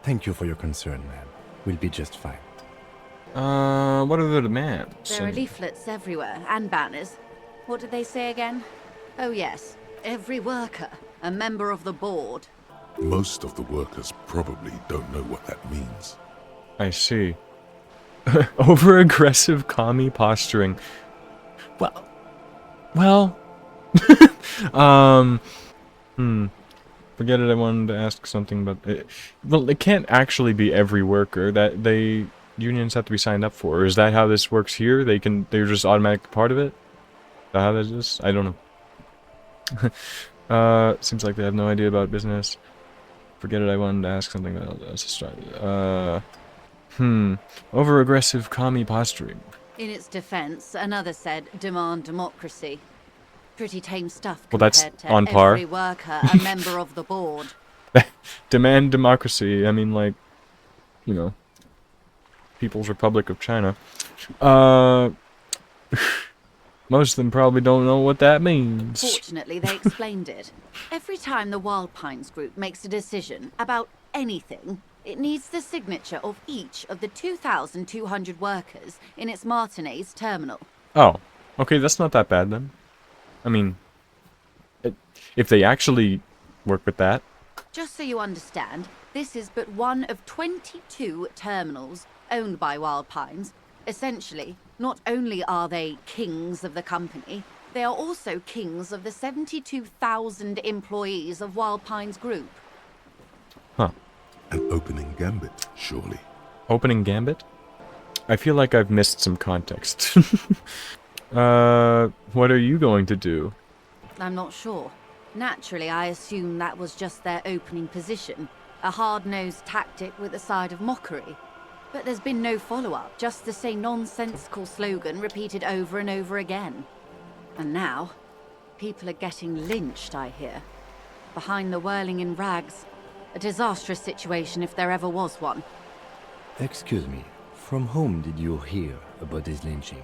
Speaker 5: Thank you for your concern, ma'am. We'll be just fine.
Speaker 1: What are the demands?
Speaker 4: There are leaflets everywhere, and banners. What did they say again? Oh yes, every worker, a member of the board.
Speaker 2: Most of the workers probably don't know what that means.
Speaker 1: I see. Over-aggressive commie posturing. Well... Forget it, I wanted to ask something, but... Well, it can't actually be every worker that unions have to be signed up for. Is that how this works here? They're just automatically part of it? Is that how that is? I don't know. Seems like they have no idea about business. Forget it, I wanted to ask something else. Over-aggressive commie posturing.
Speaker 4: In its defense, another said, demand democracy. Pretty tame stuff
Speaker 1: Well, that's
Speaker 4: compared to
Speaker 1: on par.
Speaker 4: every worker, a member of the board.
Speaker 1: Demand democracy. I mean, like, you know, People's Republic of China. Most of them probably don't know what that means.
Speaker 4: Fortunately, they explained it. Every time the Wild Pines group makes a decision about anything, it needs the signature of each of the 2,200 workers in its Martinez terminal.
Speaker 1: Oh, okay, that's not that bad then. I mean, if they actually work with that.
Speaker 4: Just so you understand, this is but one of 22 terminals owned by Wild Pines. Essentially, not only are they kings of the company, they are also kings of the 72,000 employees of Wild Pines Group.
Speaker 1: Huh.
Speaker 2: An opening gambit, surely.
Speaker 1: Opening gambit? I feel like I've missed some context. What are you going to do?
Speaker 4: I'm not sure. Naturally, I assume that was just their opening position, a hard-nosed tactic with a side of mockery. But there's been no follow-up, just the same nonsensical slogan repeated over and over again. And now, people are getting lynched, I hear. Behind the whirling in rags. A disastrous situation if there ever was one.
Speaker 5: Excuse me, from whom did you hear about this lynching?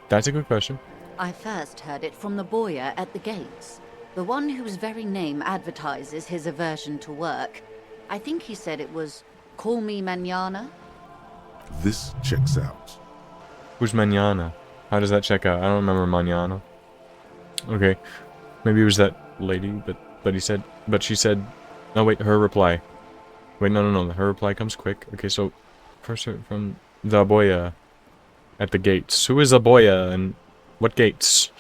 Speaker 1: That's a good question.
Speaker 8: I first heard it from the boyer at the gates, the one whose very name advertises his aversion to work. I think he said it was, "Call me mañana."
Speaker 2: This checks out.
Speaker 1: Who's Mañana? How does that check out? I don't remember Mañana. Okay. Maybe it was that lady, but she said, no wait, her reply. Wait, no, her reply comes quick. Okay, so, first from the boya at the gates. Who is a boya and what gates?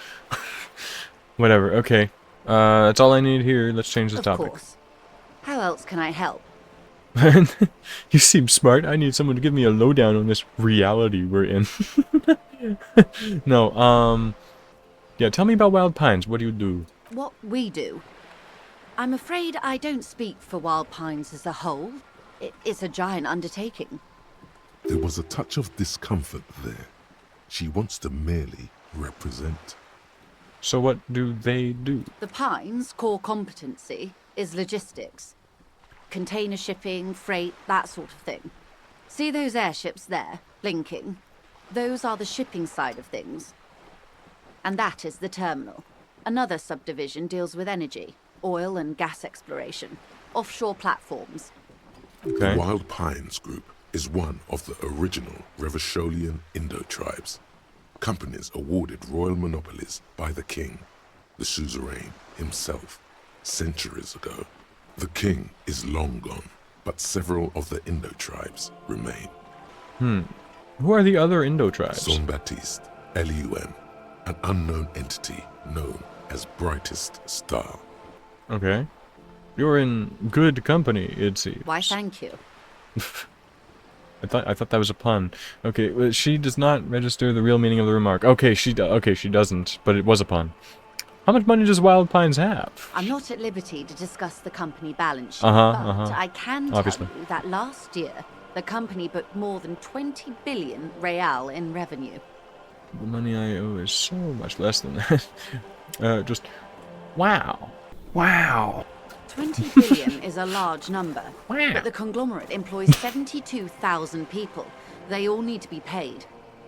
Speaker 1: Whatever, okay. That's all I need here. Let's change the topic.
Speaker 8: Of course. How else can I help?
Speaker 1: You seem smart. I need someone to give me a lowdown on this reality we're in. No, yeah, tell me about Wild Pines. What do you do?
Speaker 8: What we do? I'm afraid I don't speak for Wild Pines as a whole. It's a giant undertaking.
Speaker 2: There was a touch of discomfort there. She wants to merely represent.
Speaker 1: So what do they do?
Speaker 8: The Pines' core competency is logistics. Container shipping, freight, that sort of thing. See those airships there, blinking? Those are the shipping side of things. And that is the terminal. Another subdivision deals with energy, oil and gas exploration, offshore platforms.
Speaker 1: Okay.
Speaker 2: The Wild Pines Group is one of the original Revacholian Indo-tribes. Companies awarded royal monopolies by the king, the suzerain himself, centuries ago. The king is long gone, but several of the Indo-tribes remain.
Speaker 1: Who are the other Indo-tribes?
Speaker 2: Son Baptiste, LUM, an unknown entity known as Brightest Star.
Speaker 1: Okay. You're in good company, it seems.
Speaker 8: Why, thank you.
Speaker 1: I thought that was a pun. Okay, well, she does not register the real meaning of the remark. Okay, she doesn't, but it was a pun. How much money does Wild Pines have?
Speaker 8: I'm not at liberty to discuss the company balance sheet,
Speaker 1: Uh-huh,
Speaker 8: but I can
Speaker 1: obviously.
Speaker 8: tell you that last year, the company booked more than 20 billion real in revenue.
Speaker 1: The money I owe is so much less than that. Just, wow. Wow.
Speaker 8: 20 billion is a large number,
Speaker 1: Wow.
Speaker 8: but the conglomerate employs 72,000 people. They all need to be paid.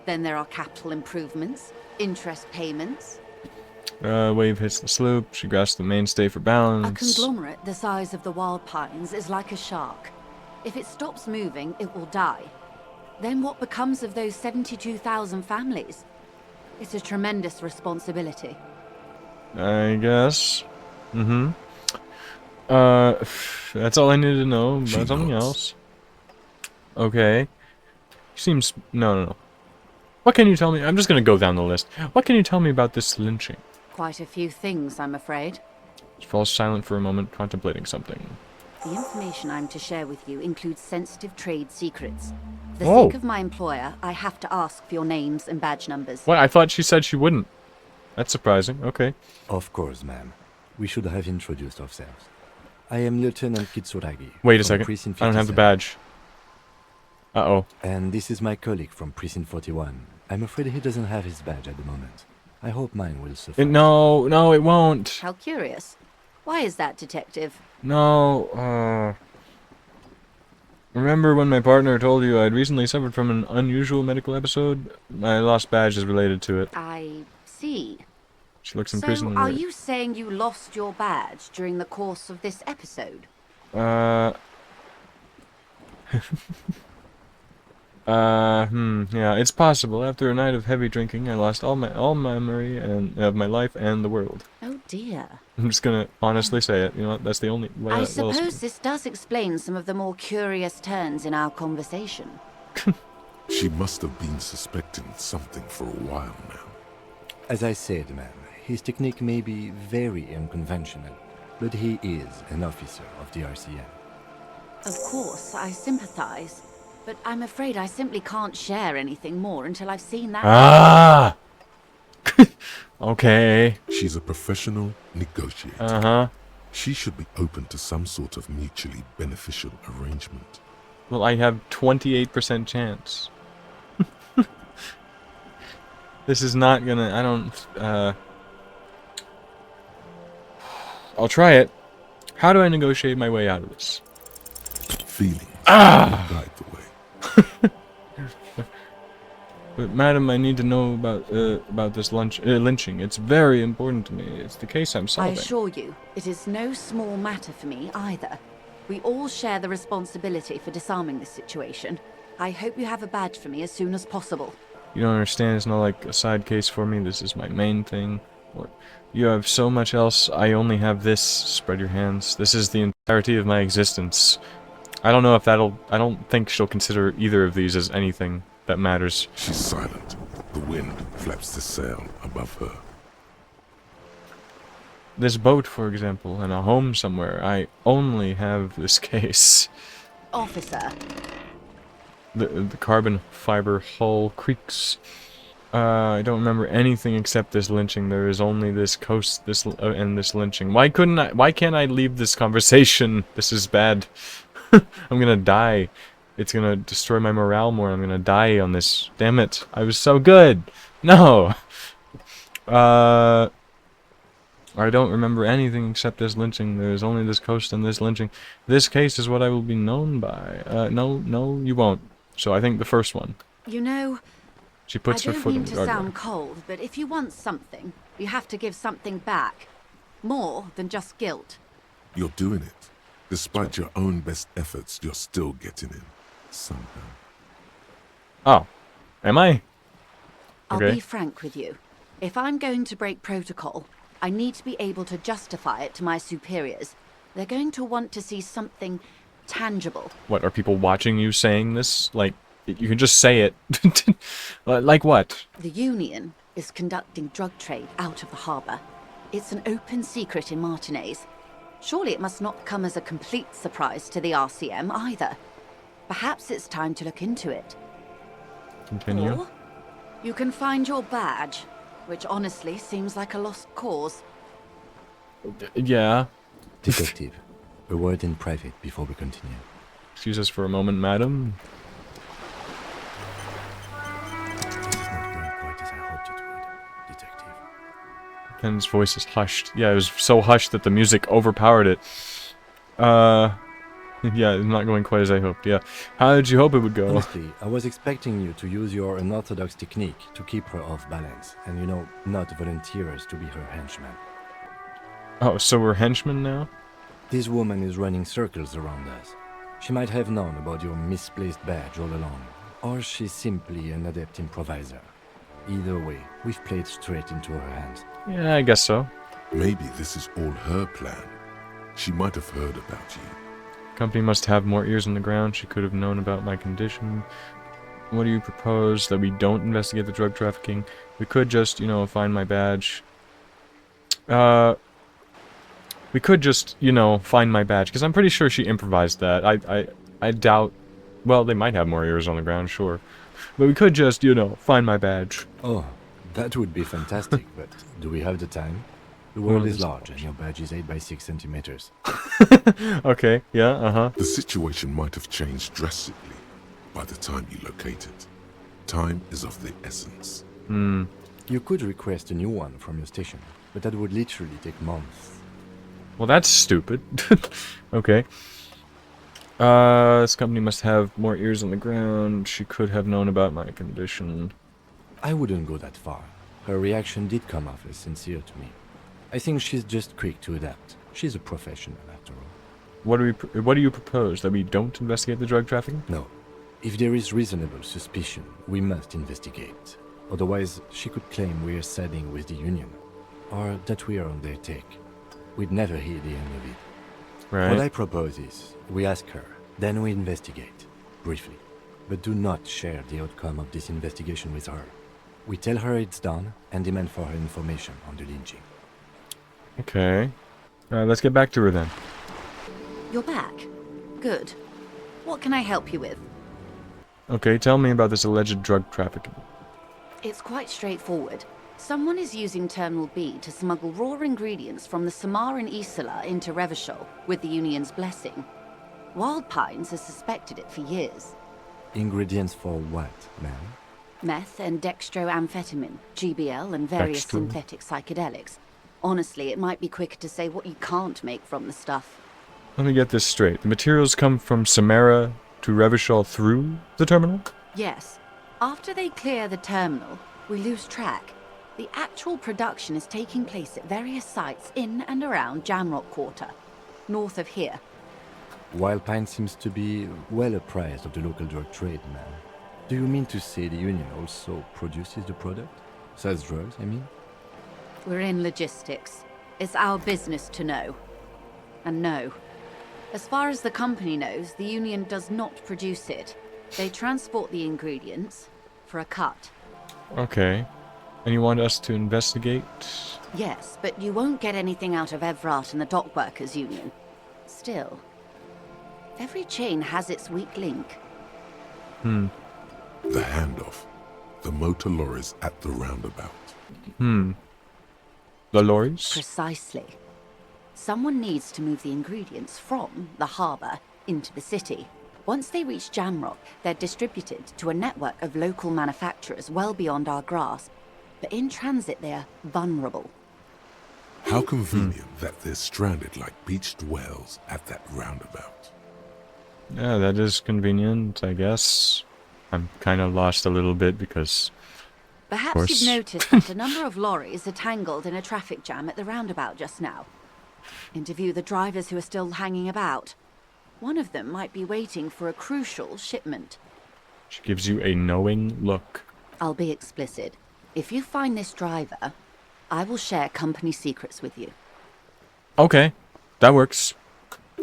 Speaker 8: Then there are capital improvements, interest payments.
Speaker 1: Wave hits the sloop. She grasps the mainstay for
Speaker 8: A
Speaker 1: balance.
Speaker 8: conglomerate the size of the Wild Pines is like a shark. If it stops moving, it will die. Then what becomes of those 72,000 families? It's a tremendous responsibility.
Speaker 1: I guess. That's all I needed to know
Speaker 2: She
Speaker 1: about something
Speaker 2: nods.
Speaker 1: else. Okay. Seems... No. What can you tell me? I'm just gonna go down the list. What can you tell me about this lynching?
Speaker 8: Quite a few things, I'm afraid.
Speaker 1: She falls silent for a moment, contemplating something.
Speaker 8: The information I'm to share with you includes sensitive trade secrets. For the
Speaker 1: Whoa.
Speaker 8: sake of my employer, I have to ask for your names and badge numbers.
Speaker 1: What? I thought she said she wouldn't. That's surprising. Okay.
Speaker 5: Of course, ma'am. We should have introduced ourselves. I am Lieutenant Kitsuragi.
Speaker 1: Wait a
Speaker 5: from
Speaker 1: second.
Speaker 5: Precinct
Speaker 1: I don't have the
Speaker 5: 57.
Speaker 1: badge. Uh-oh.
Speaker 5: And this is my colleague from Precinct 41. I'm afraid he doesn't have his badge at the moment. I hope mine will suffice.
Speaker 1: No, it won't.
Speaker 8: How curious. Why is that, Detective?
Speaker 1: No, remember when my partner told you I'd recently suffered from an unusual medical episode? My lost badge is related to it.
Speaker 8: I see.
Speaker 1: She looks in
Speaker 8: So,
Speaker 1: prison.
Speaker 8: are you saying you lost your badge during the course of this episode?
Speaker 1: Yeah, it's possible. After a night of heavy drinking, I lost all memory of my life and the world.
Speaker 8: Oh dear.
Speaker 1: I'm just gonna honestly say it. You know, that's the only way.
Speaker 8: I suppose this does explain some of the more curious turns in our conversation.
Speaker 2: She must have been suspecting something for a while now.
Speaker 5: As I said, ma'am, his technique may be very unconventional, but he is an officer of the RCM.
Speaker 8: Of course, I sympathize, but I'm afraid I simply can't share anything more until I've seen that.
Speaker 1: Ah. Okay.
Speaker 2: She's a professional negotiator.
Speaker 1: Uh-huh.
Speaker 2: She should be open to some sort of mutually beneficial arrangement.
Speaker 1: Well, I have 28% chance. This is not gonna... I don't... I'll try it. How do I negotiate my way out of this?
Speaker 2: Feelings guide the way.
Speaker 1: But madam, I need to know about this lynching. It's very important to me. It's the case I'm
Speaker 8: I
Speaker 1: solving.
Speaker 8: assure you, it is no small matter for me either. We all share the responsibility for disarming this situation. I hope you have a badge for me as soon as possible.
Speaker 1: You don't understand. It's not like a side case for me. This is my main thing. You have so much else. I only have this. Spread your hands. This is the entirety of my existence. I don't know if that'll... I don't think she'll consider either of these as anything that matters.
Speaker 2: She's silent. The wind flaps the sail above her.
Speaker 1: This boat, for example, and a home somewhere. I only have this case.
Speaker 8: Officer,
Speaker 1: The carbon fiber hull creaks. I don't remember anything except this lynching. There is only this coast, and this lynching. Why can't I leave this conversation? This is bad. I'm gonna die. It's gonna destroy my morale more. I'm gonna die on this. Damn it. I was so good. No. I don't remember anything except this lynching. There is only this coast and this lynching. This case is what I will be known by. No, you won't. So I think the first one.
Speaker 8: you know,
Speaker 1: She puts her
Speaker 8: I don't
Speaker 1: foot in
Speaker 8: mean
Speaker 1: the
Speaker 8: to
Speaker 1: guardrail.
Speaker 8: sound cold, but if you want something, you have to give something back. More than just guilt.
Speaker 2: You're doing it. Despite your own best efforts, you're still getting in. Somehow.
Speaker 1: Oh. Am I?
Speaker 8: I'll
Speaker 1: Okay.
Speaker 8: be frank with you. If I'm going to break protocol, I need to be able to justify it to my superiors. They're going to want to see something tangible.
Speaker 1: What, are people watching you saying this? Like, you can just say it. Like what?
Speaker 8: The Union is conducting drug trade out of the harbour. It's an open secret in Martinez. Surely it must not come as a complete surprise to the RCM either. Perhaps it's time to look into it.
Speaker 1: Continue.
Speaker 8: Or you can find your badge, which honestly seems like a lost cause.
Speaker 1: Yeah.
Speaker 5: Detective, a word in private before we continue.
Speaker 1: Excuse us for a moment, madam.
Speaker 5: This is not going quite as I hoped it would, Detective.
Speaker 1: Ken's voice is hushed. Yeah, it was so hushed that the music overpowered it. Yeah, it's not going quite as I hoped, yeah. How did you hope it would go?
Speaker 5: Honestly, I was expecting you to use your unorthodox technique to keep her off balance, and not volunteer us to be her henchman.
Speaker 1: Oh, so we're henchmen now?
Speaker 5: This woman is running circles around us. She might have known about your misplaced badge all along, or she's simply an adept improviser. Either way, we've played straight into her hands.
Speaker 1: Yeah, I guess so.
Speaker 2: Maybe this is all her plan. She might have heard about you.
Speaker 1: Company must have more ears on the ground. She could have known about my condition. What do you propose? That we don't investigate the drug trafficking? We could just, find my badge. We could just, find my badge. Because I'm pretty sure she improvised that. I doubt... Well, they might have more ears on the ground, sure. But we could just, find my badge.
Speaker 5: Oh, that would be fantastic, but do we have the time? The world is large, and your badge is 8 by 6 centimeters.
Speaker 1: Okay, yeah, uh-huh.
Speaker 2: The situation might have changed drastically by the time you locate it. Time is of the essence.
Speaker 5: You could request a new one from your station, but that would literally take months.
Speaker 1: Well, that's stupid. Okay. This company must have more ears on the ground. She could have known about my condition.
Speaker 5: I wouldn't go that far. Her reaction did come off as sincere to me. I think she's just quick to adapt. She's a professional, after all.
Speaker 1: What do you propose? That we don't investigate the drug trafficking?
Speaker 5: No. If there is reasonable suspicion, we must investigate. Otherwise, she could claim we're siding with the Union, or that we are on their take. We'd never hear the end of it.
Speaker 1: Right.
Speaker 5: What I propose is, we ask her, then we investigate, briefly. But do not share the outcome of this investigation with her. We tell her it's done, and demand for her information on the lynching.
Speaker 1: Okay. Let's get back to her then.
Speaker 8: You're back. Good. What can I help you with?
Speaker 1: Okay, tell me about this alleged drug trafficking.
Speaker 8: It's quite straightforward. Someone is using Terminal B to smuggle raw ingredients from the Samar and Isola into Revachol with the Union's blessing. Wild Pines has suspected it for years.
Speaker 5: Ingredients for what, ma'am?
Speaker 8: Meth and dextroamphetamine, GBL, and various
Speaker 1: Dextro.
Speaker 8: synthetic psychedelics. Honestly, it might be quicker to say what you can't make from the stuff.
Speaker 1: Let me get this straight. The materials come from Samara to Revachol through the terminal?
Speaker 8: Yes. After they clear the terminal, we lose track. The actual production is taking place at various sites in and around Jamrock Quarter, north of here.
Speaker 5: Wildpine seems to be well apprised of the local drug trade, man. Do you mean to say the Union also produces the product? Sells drugs, I mean?
Speaker 8: We're in logistics. It's our business to know. And no. As far as the company knows, the Union does not produce it. They transport the ingredients for a cut.
Speaker 1: Okay. And you want us to investigate?
Speaker 8: Yes, but you won't get anything out of Evrat and the Dockworkers Union. Still, every chain has its weak link.
Speaker 2: The handoff. The motor lorries at the roundabout.
Speaker 1: The lorries?
Speaker 8: Precisely. Someone needs to move the ingredients from the harbour into the city. Once they reach Jamrock, they're distributed to a network of local manufacturers well beyond our grasp. But in transit, they're vulnerable.
Speaker 2: How convenient that they're stranded like beached whales at that roundabout.
Speaker 1: Yeah, that is convenient, I guess. I'm kind of lost a little bit because...
Speaker 8: Perhaps you've noticed that a number of lorries are tangled in a traffic jam at the roundabout just now. Interview the drivers who are still hanging about. One of them might be waiting for a crucial shipment.
Speaker 1: She gives you a knowing look.
Speaker 8: I'll be explicit. If you find this driver, I will share company secrets with you.
Speaker 1: Okay, that works.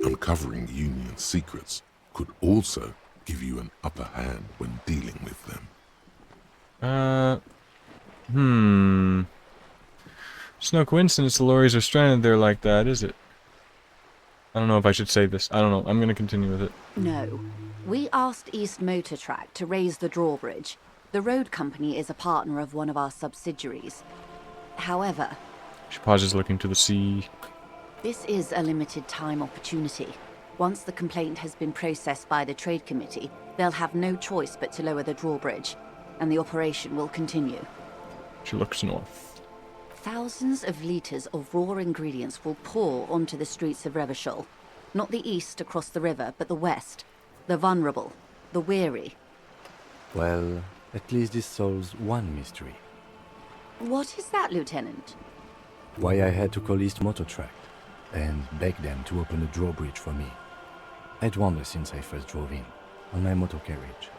Speaker 2: Uncovering Union secrets could also give you an upper hand when dealing with them.
Speaker 1: It's no coincidence the lorries are stranded there like that, is it? I don't know if I should say this. I don't know. I'm gonna continue with it.
Speaker 8: No. We asked East Motor Track to raise the drawbridge. The road company is a partner of one of our subsidiaries. However...
Speaker 1: She pauses, looking to the sea.
Speaker 8: This is a limited time opportunity. Once the complaint has been processed by the Trade Committee, they'll have no choice but to lower the drawbridge, and the operation will continue.
Speaker 1: She looks north.
Speaker 8: Thousands of litres of raw ingredients will pour onto the streets of Revachol. Not the east across the river, but the west. The vulnerable, the weary.
Speaker 5: Well, at least this solves one mystery.
Speaker 8: What is that, Lieutenant?
Speaker 5: Why I had to call East Motor Track and beg them to open a drawbridge for me. I'd wondered since I first drove in, on my motor carriage.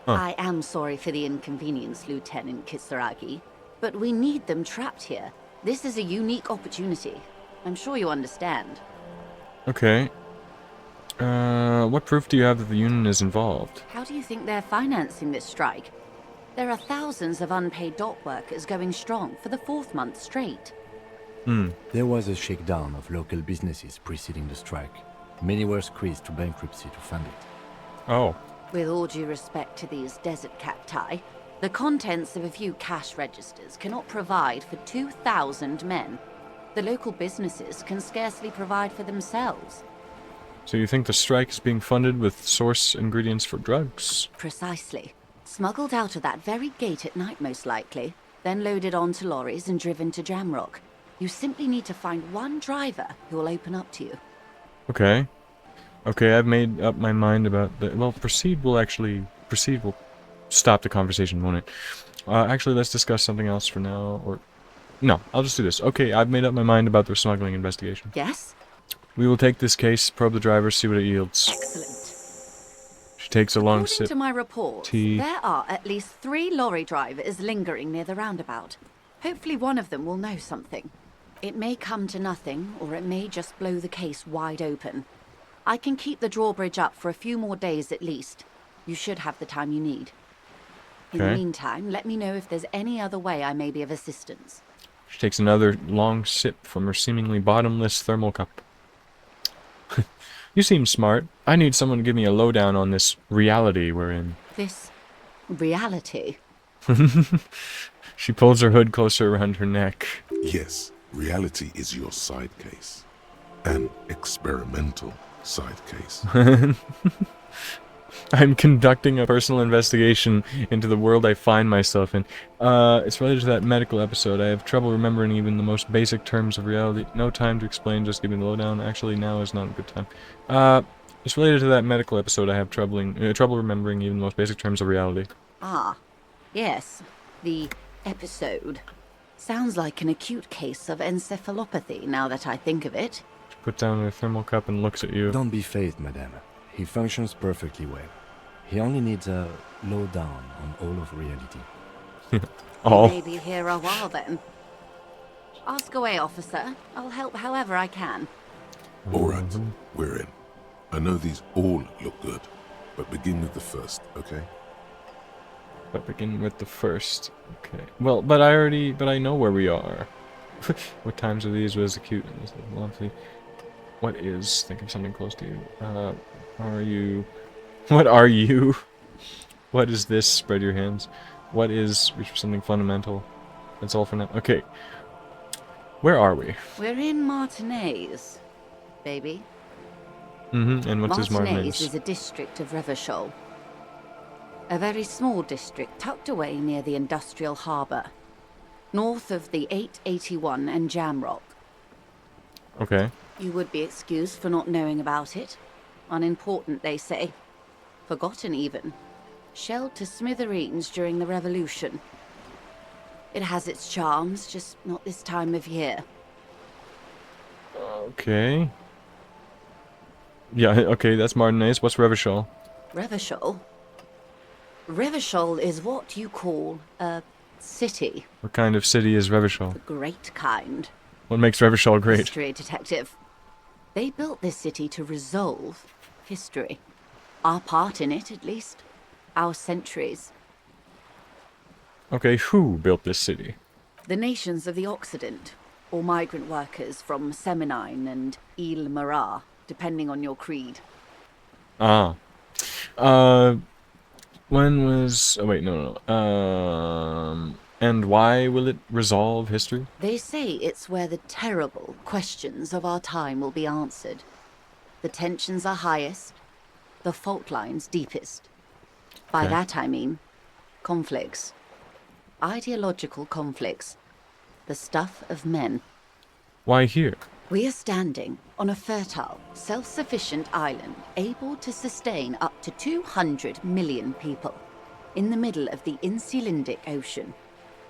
Speaker 8: I am sorry for the inconvenience, Lieutenant Kisaragi, but we need them trapped here. This is a unique opportunity. I'm sure you understand.
Speaker 1: Okay. What proof do you have that the Union is involved?
Speaker 8: How do you think they're financing this strike? There are thousands of unpaid dock workers going strong for the 4th month straight.
Speaker 5: There was a shakedown of local businesses preceding the strike. Many were squeezed to bankruptcy to fund it.
Speaker 1: Oh.
Speaker 8: With all due respect to these desert cacti, the contents of a few cash registers cannot provide for 2,000 men. The local businesses can scarcely provide for themselves.
Speaker 1: So you think the strike is being funded with source ingredients for drugs?
Speaker 8: Precisely. Smuggled out of that very gate at night, most likely, then loaded onto lorries and driven to Jamrock. You simply need to find one driver who will open up to you.
Speaker 1: Okay. Okay, I've made up my mind about the... Well, proceed will stop the conversation, won't it? Actually, let's discuss something else for now, or... No, I'll just do this. Okay, I've made up my mind about the smuggling investigation.
Speaker 8: Yes?
Speaker 1: We will take this case, probe the driver, see what it yields.
Speaker 8: Excellent.
Speaker 1: She takes a long
Speaker 8: According
Speaker 1: sip.
Speaker 8: to my report,
Speaker 1: Tea.
Speaker 8: there are at least 3 lorry drivers lingering near the roundabout. Hopefully one of them will know something. It may come to nothing, or it may just blow the case wide open. I can keep the drawbridge up for a few more days at least. You should have the time you need. In the
Speaker 1: Okay.
Speaker 8: meantime, let me know if there's any other way I may be of assistance.
Speaker 1: She takes another long sip from her seemingly bottomless thermal cup. You seem smart. I need someone to give me a lowdown on this reality we're in.
Speaker 8: This reality.
Speaker 1: She pulls her hood closer around her neck.
Speaker 2: Yes, reality is your side case. An experimental side case.
Speaker 1: I'm conducting a personal investigation into the world I find myself in. It's related to that medical episode. I have trouble remembering even the most basic terms of reality. No time to explain, just give me the lowdown. Actually, now is not a good time. It's related to that medical episode. I have trouble remembering even the most basic terms of reality.
Speaker 8: Ah, Yes, the episode. Sounds like an acute case of encephalopathy, now that I think of it.
Speaker 1: She puts down a thermal cup and looks at you.
Speaker 5: Don't be phased, madame. He functions perfectly well. He only needs a lowdown on all of reality.
Speaker 1: All.
Speaker 8: Maybe here a while then. Ask away, officer. I'll help however I can.
Speaker 2: All right, we're in. I know these all look good, but begin with the first, okay?
Speaker 1: But begin with the first. Okay. Well, but I know where we are. What times are these? What is acute? Lovely. What is? Think of something close to you. Are you? What are you? What is this? Spread your hands. What is? Reach for something fundamental. That's all for now. Okay. Where are we?
Speaker 8: We're in Martinez, baby.
Speaker 1: And what is
Speaker 8: Martinez
Speaker 1: Martinez?
Speaker 8: is a district of Revachol. A very small district tucked away near the industrial harbour, north of the 881 and Jamrock.
Speaker 1: Okay.
Speaker 8: You would be excused for not knowing about it. Unimportant, they say. Forgotten, even. Shelled to smithereens during the Revolution. It has its charms, just not this time of year.
Speaker 1: Okay. Yeah, okay, that's Martinez. What's Revachol?
Speaker 8: Revachol? Revachol is what you call a city.
Speaker 1: What kind of city is Revachol?
Speaker 8: The great kind.
Speaker 1: What makes Revachol great?
Speaker 8: History detective. They built this city to resolve history. Our part in it, at least. Our centuries.
Speaker 1: Okay, who built this city?
Speaker 8: The nations of the Occident, or migrant workers from Seminine and Ile Marat, depending on your creed.
Speaker 1: Ah. When was... Oh, wait, no. And why will it resolve history?
Speaker 8: They say it's where the terrible questions of our time will be answered. The tensions are highest, the fault lines deepest. By
Speaker 1: Okay.
Speaker 8: that I mean conflicts. Ideological conflicts. The stuff of men.
Speaker 1: Why here?
Speaker 8: We are standing on a fertile, self-sufficient island able to sustain up to 200 million people in the middle of the Insulindic Ocean,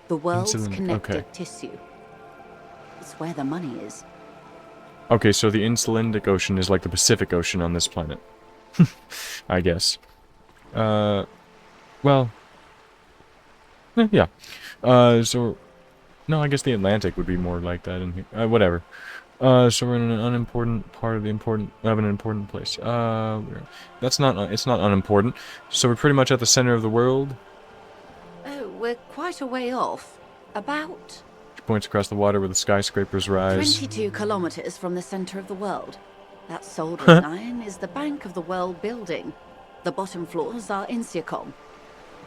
Speaker 8: the world's
Speaker 1: Insulindic,
Speaker 8: connected
Speaker 1: okay.
Speaker 8: tissue. It's where the money is.
Speaker 1: Okay, so the Insulindic Ocean is like the Pacific Ocean on this planet. I guess. Well... yeah. So... No, I guess the Atlantic would be more like that in here. Whatever. So we're in an unimportant part of the an important place. That's not, it's not unimportant. So we're pretty much at the center of the world.
Speaker 8: Oh, we're quite a way off. About
Speaker 1: She points across the water where the skyscrapers rise.
Speaker 8: 22 kilometers from the center of the world. That soldering iron is the bank of the world building. The bottom floors are Insiacom.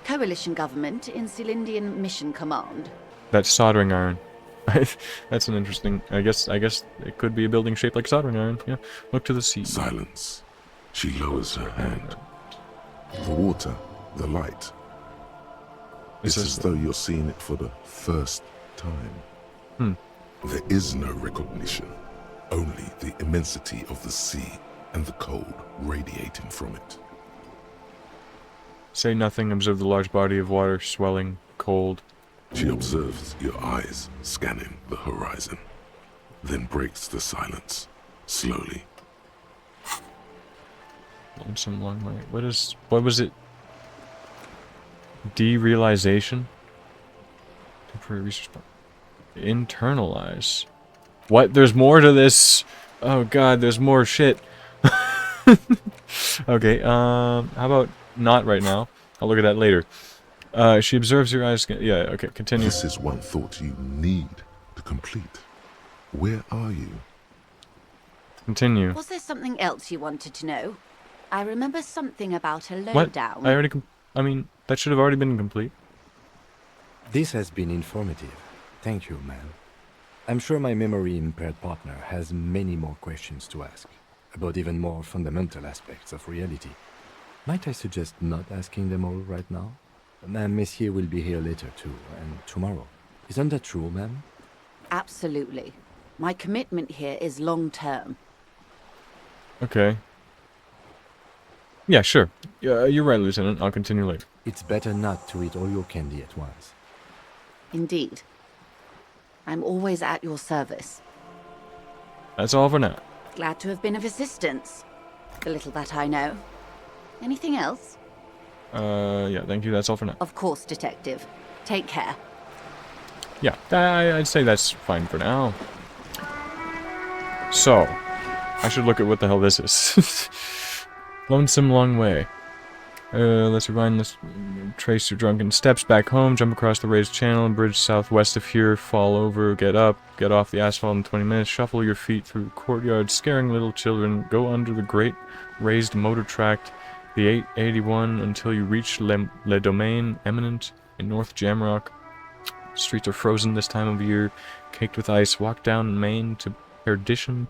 Speaker 8: Coalition government, Insulindian Mission Command.
Speaker 1: That's soldering iron. That's an interesting... I guess it could be a building shaped like soldering iron. Yeah. Look to the sea.
Speaker 2: Silence. She lowers her hand. The water, the light. It's as though you're seeing it for the first time. There is no recognition, only the immensity of the sea and the cold radiating from it.
Speaker 1: Say nothing, observe the large body of water swelling, cold.
Speaker 2: She observes your eyes scanning the horizon, then breaks the silence, slowly.
Speaker 1: Lonesome long way. What was it? Derealization? Temporary research. Internalize. What? There's more to this. Oh god, there's more shit. Okay, how about not right now? I'll look at that later. She observes your eyes. Yeah, okay, continue.
Speaker 2: This is one thought you need to complete. Where are you?
Speaker 1: Continue.
Speaker 8: Was there something else you wanted to know? I remember something about a
Speaker 1: What?
Speaker 8: lowdown.
Speaker 1: I already. I mean, that should have already been complete.
Speaker 5: This has been informative. Thank you, ma'am. I'm sure my memory-impaired partner has many more questions to ask, about even more fundamental aspects of reality. Might I suggest not asking them all right now? Monsieur will be here later too, and tomorrow. Isn't that true, ma'am?
Speaker 8: Absolutely. My commitment here is long-term.
Speaker 1: Okay. Yeah, sure. Yeah, you're right, Lieutenant. I'll continue later.
Speaker 5: It's better not to eat all your candy at once.
Speaker 8: Indeed. I'm always at your service.
Speaker 1: That's all for now.
Speaker 8: Glad to have been of assistance. The little that I know. Anything else?
Speaker 1: Yeah, thank you. That's all for now.
Speaker 8: Of course, Detective. Take care.
Speaker 1: Yeah, I'd say that's fine for now. So, I should look at what the hell this is. Lonesome Long Way. Let's rewind, let's trace your drunken steps back home, jump across the raised channel, bridge southwest of here, fall over, get up, get off the asphalt in 20 minutes, shuffle your feet through the courtyard, scaring little children, go under the great raised motor track, the 881 until you reach Le Domaine Eminent in North Jamrock. Streets are frozen this time of year, caked with ice. Walk down Main to Perdition.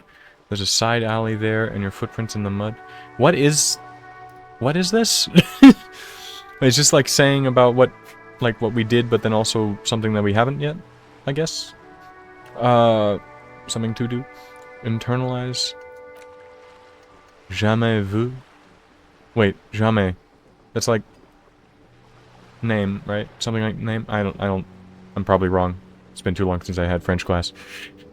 Speaker 1: There's a side alley there, and your footprints in the mud. What is this? It's just like saying about what we did, but then also something that we haven't yet, I guess. Something to do. Internalize. Jamais vu. Wait, jamais. That's like name, right? Something like name. I'm probably wrong. It's been too long since I had French class.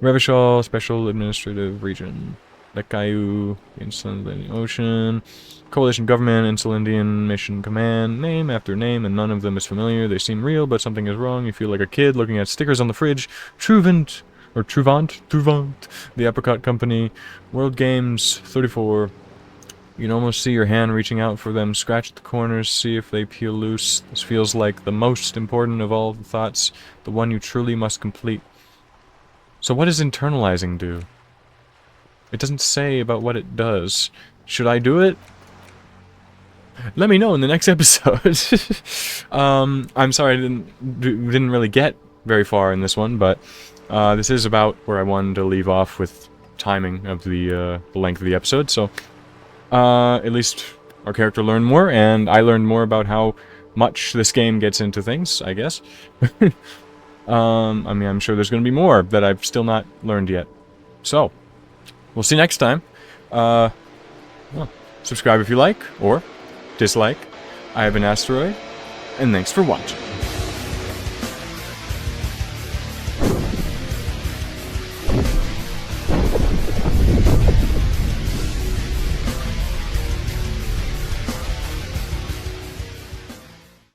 Speaker 1: Revachol, Special Administrative Region. Lekayu, Insular Indian Ocean. Coalition Government, Insular Indian Mission Command. Name after name, and none of them is familiar. They seem real, but something is wrong. You feel like a kid looking at stickers on the fridge. Truvant, the Apricot Company. World Games, 34. You can almost see your hand reaching out for them. Scratch at the corners, see if they peel loose. This feels like the most important of all the thoughts, the one you truly must complete. So what does internalizing do? It doesn't say about what it does. Should I do it? Let me know in the next episode. I'm sorry I didn't really get very far in this one, but this is about where I wanted to leave off with timing of the length of the episode, so at least our character learned more, and I learned more about how much this game gets into things, I guess. I mean, I'm sure there's going to be more that I've still not learned yet. So, we'll see you next time. Well, subscribe if you like, or dislike. I have an asteroid, and thanks for watching.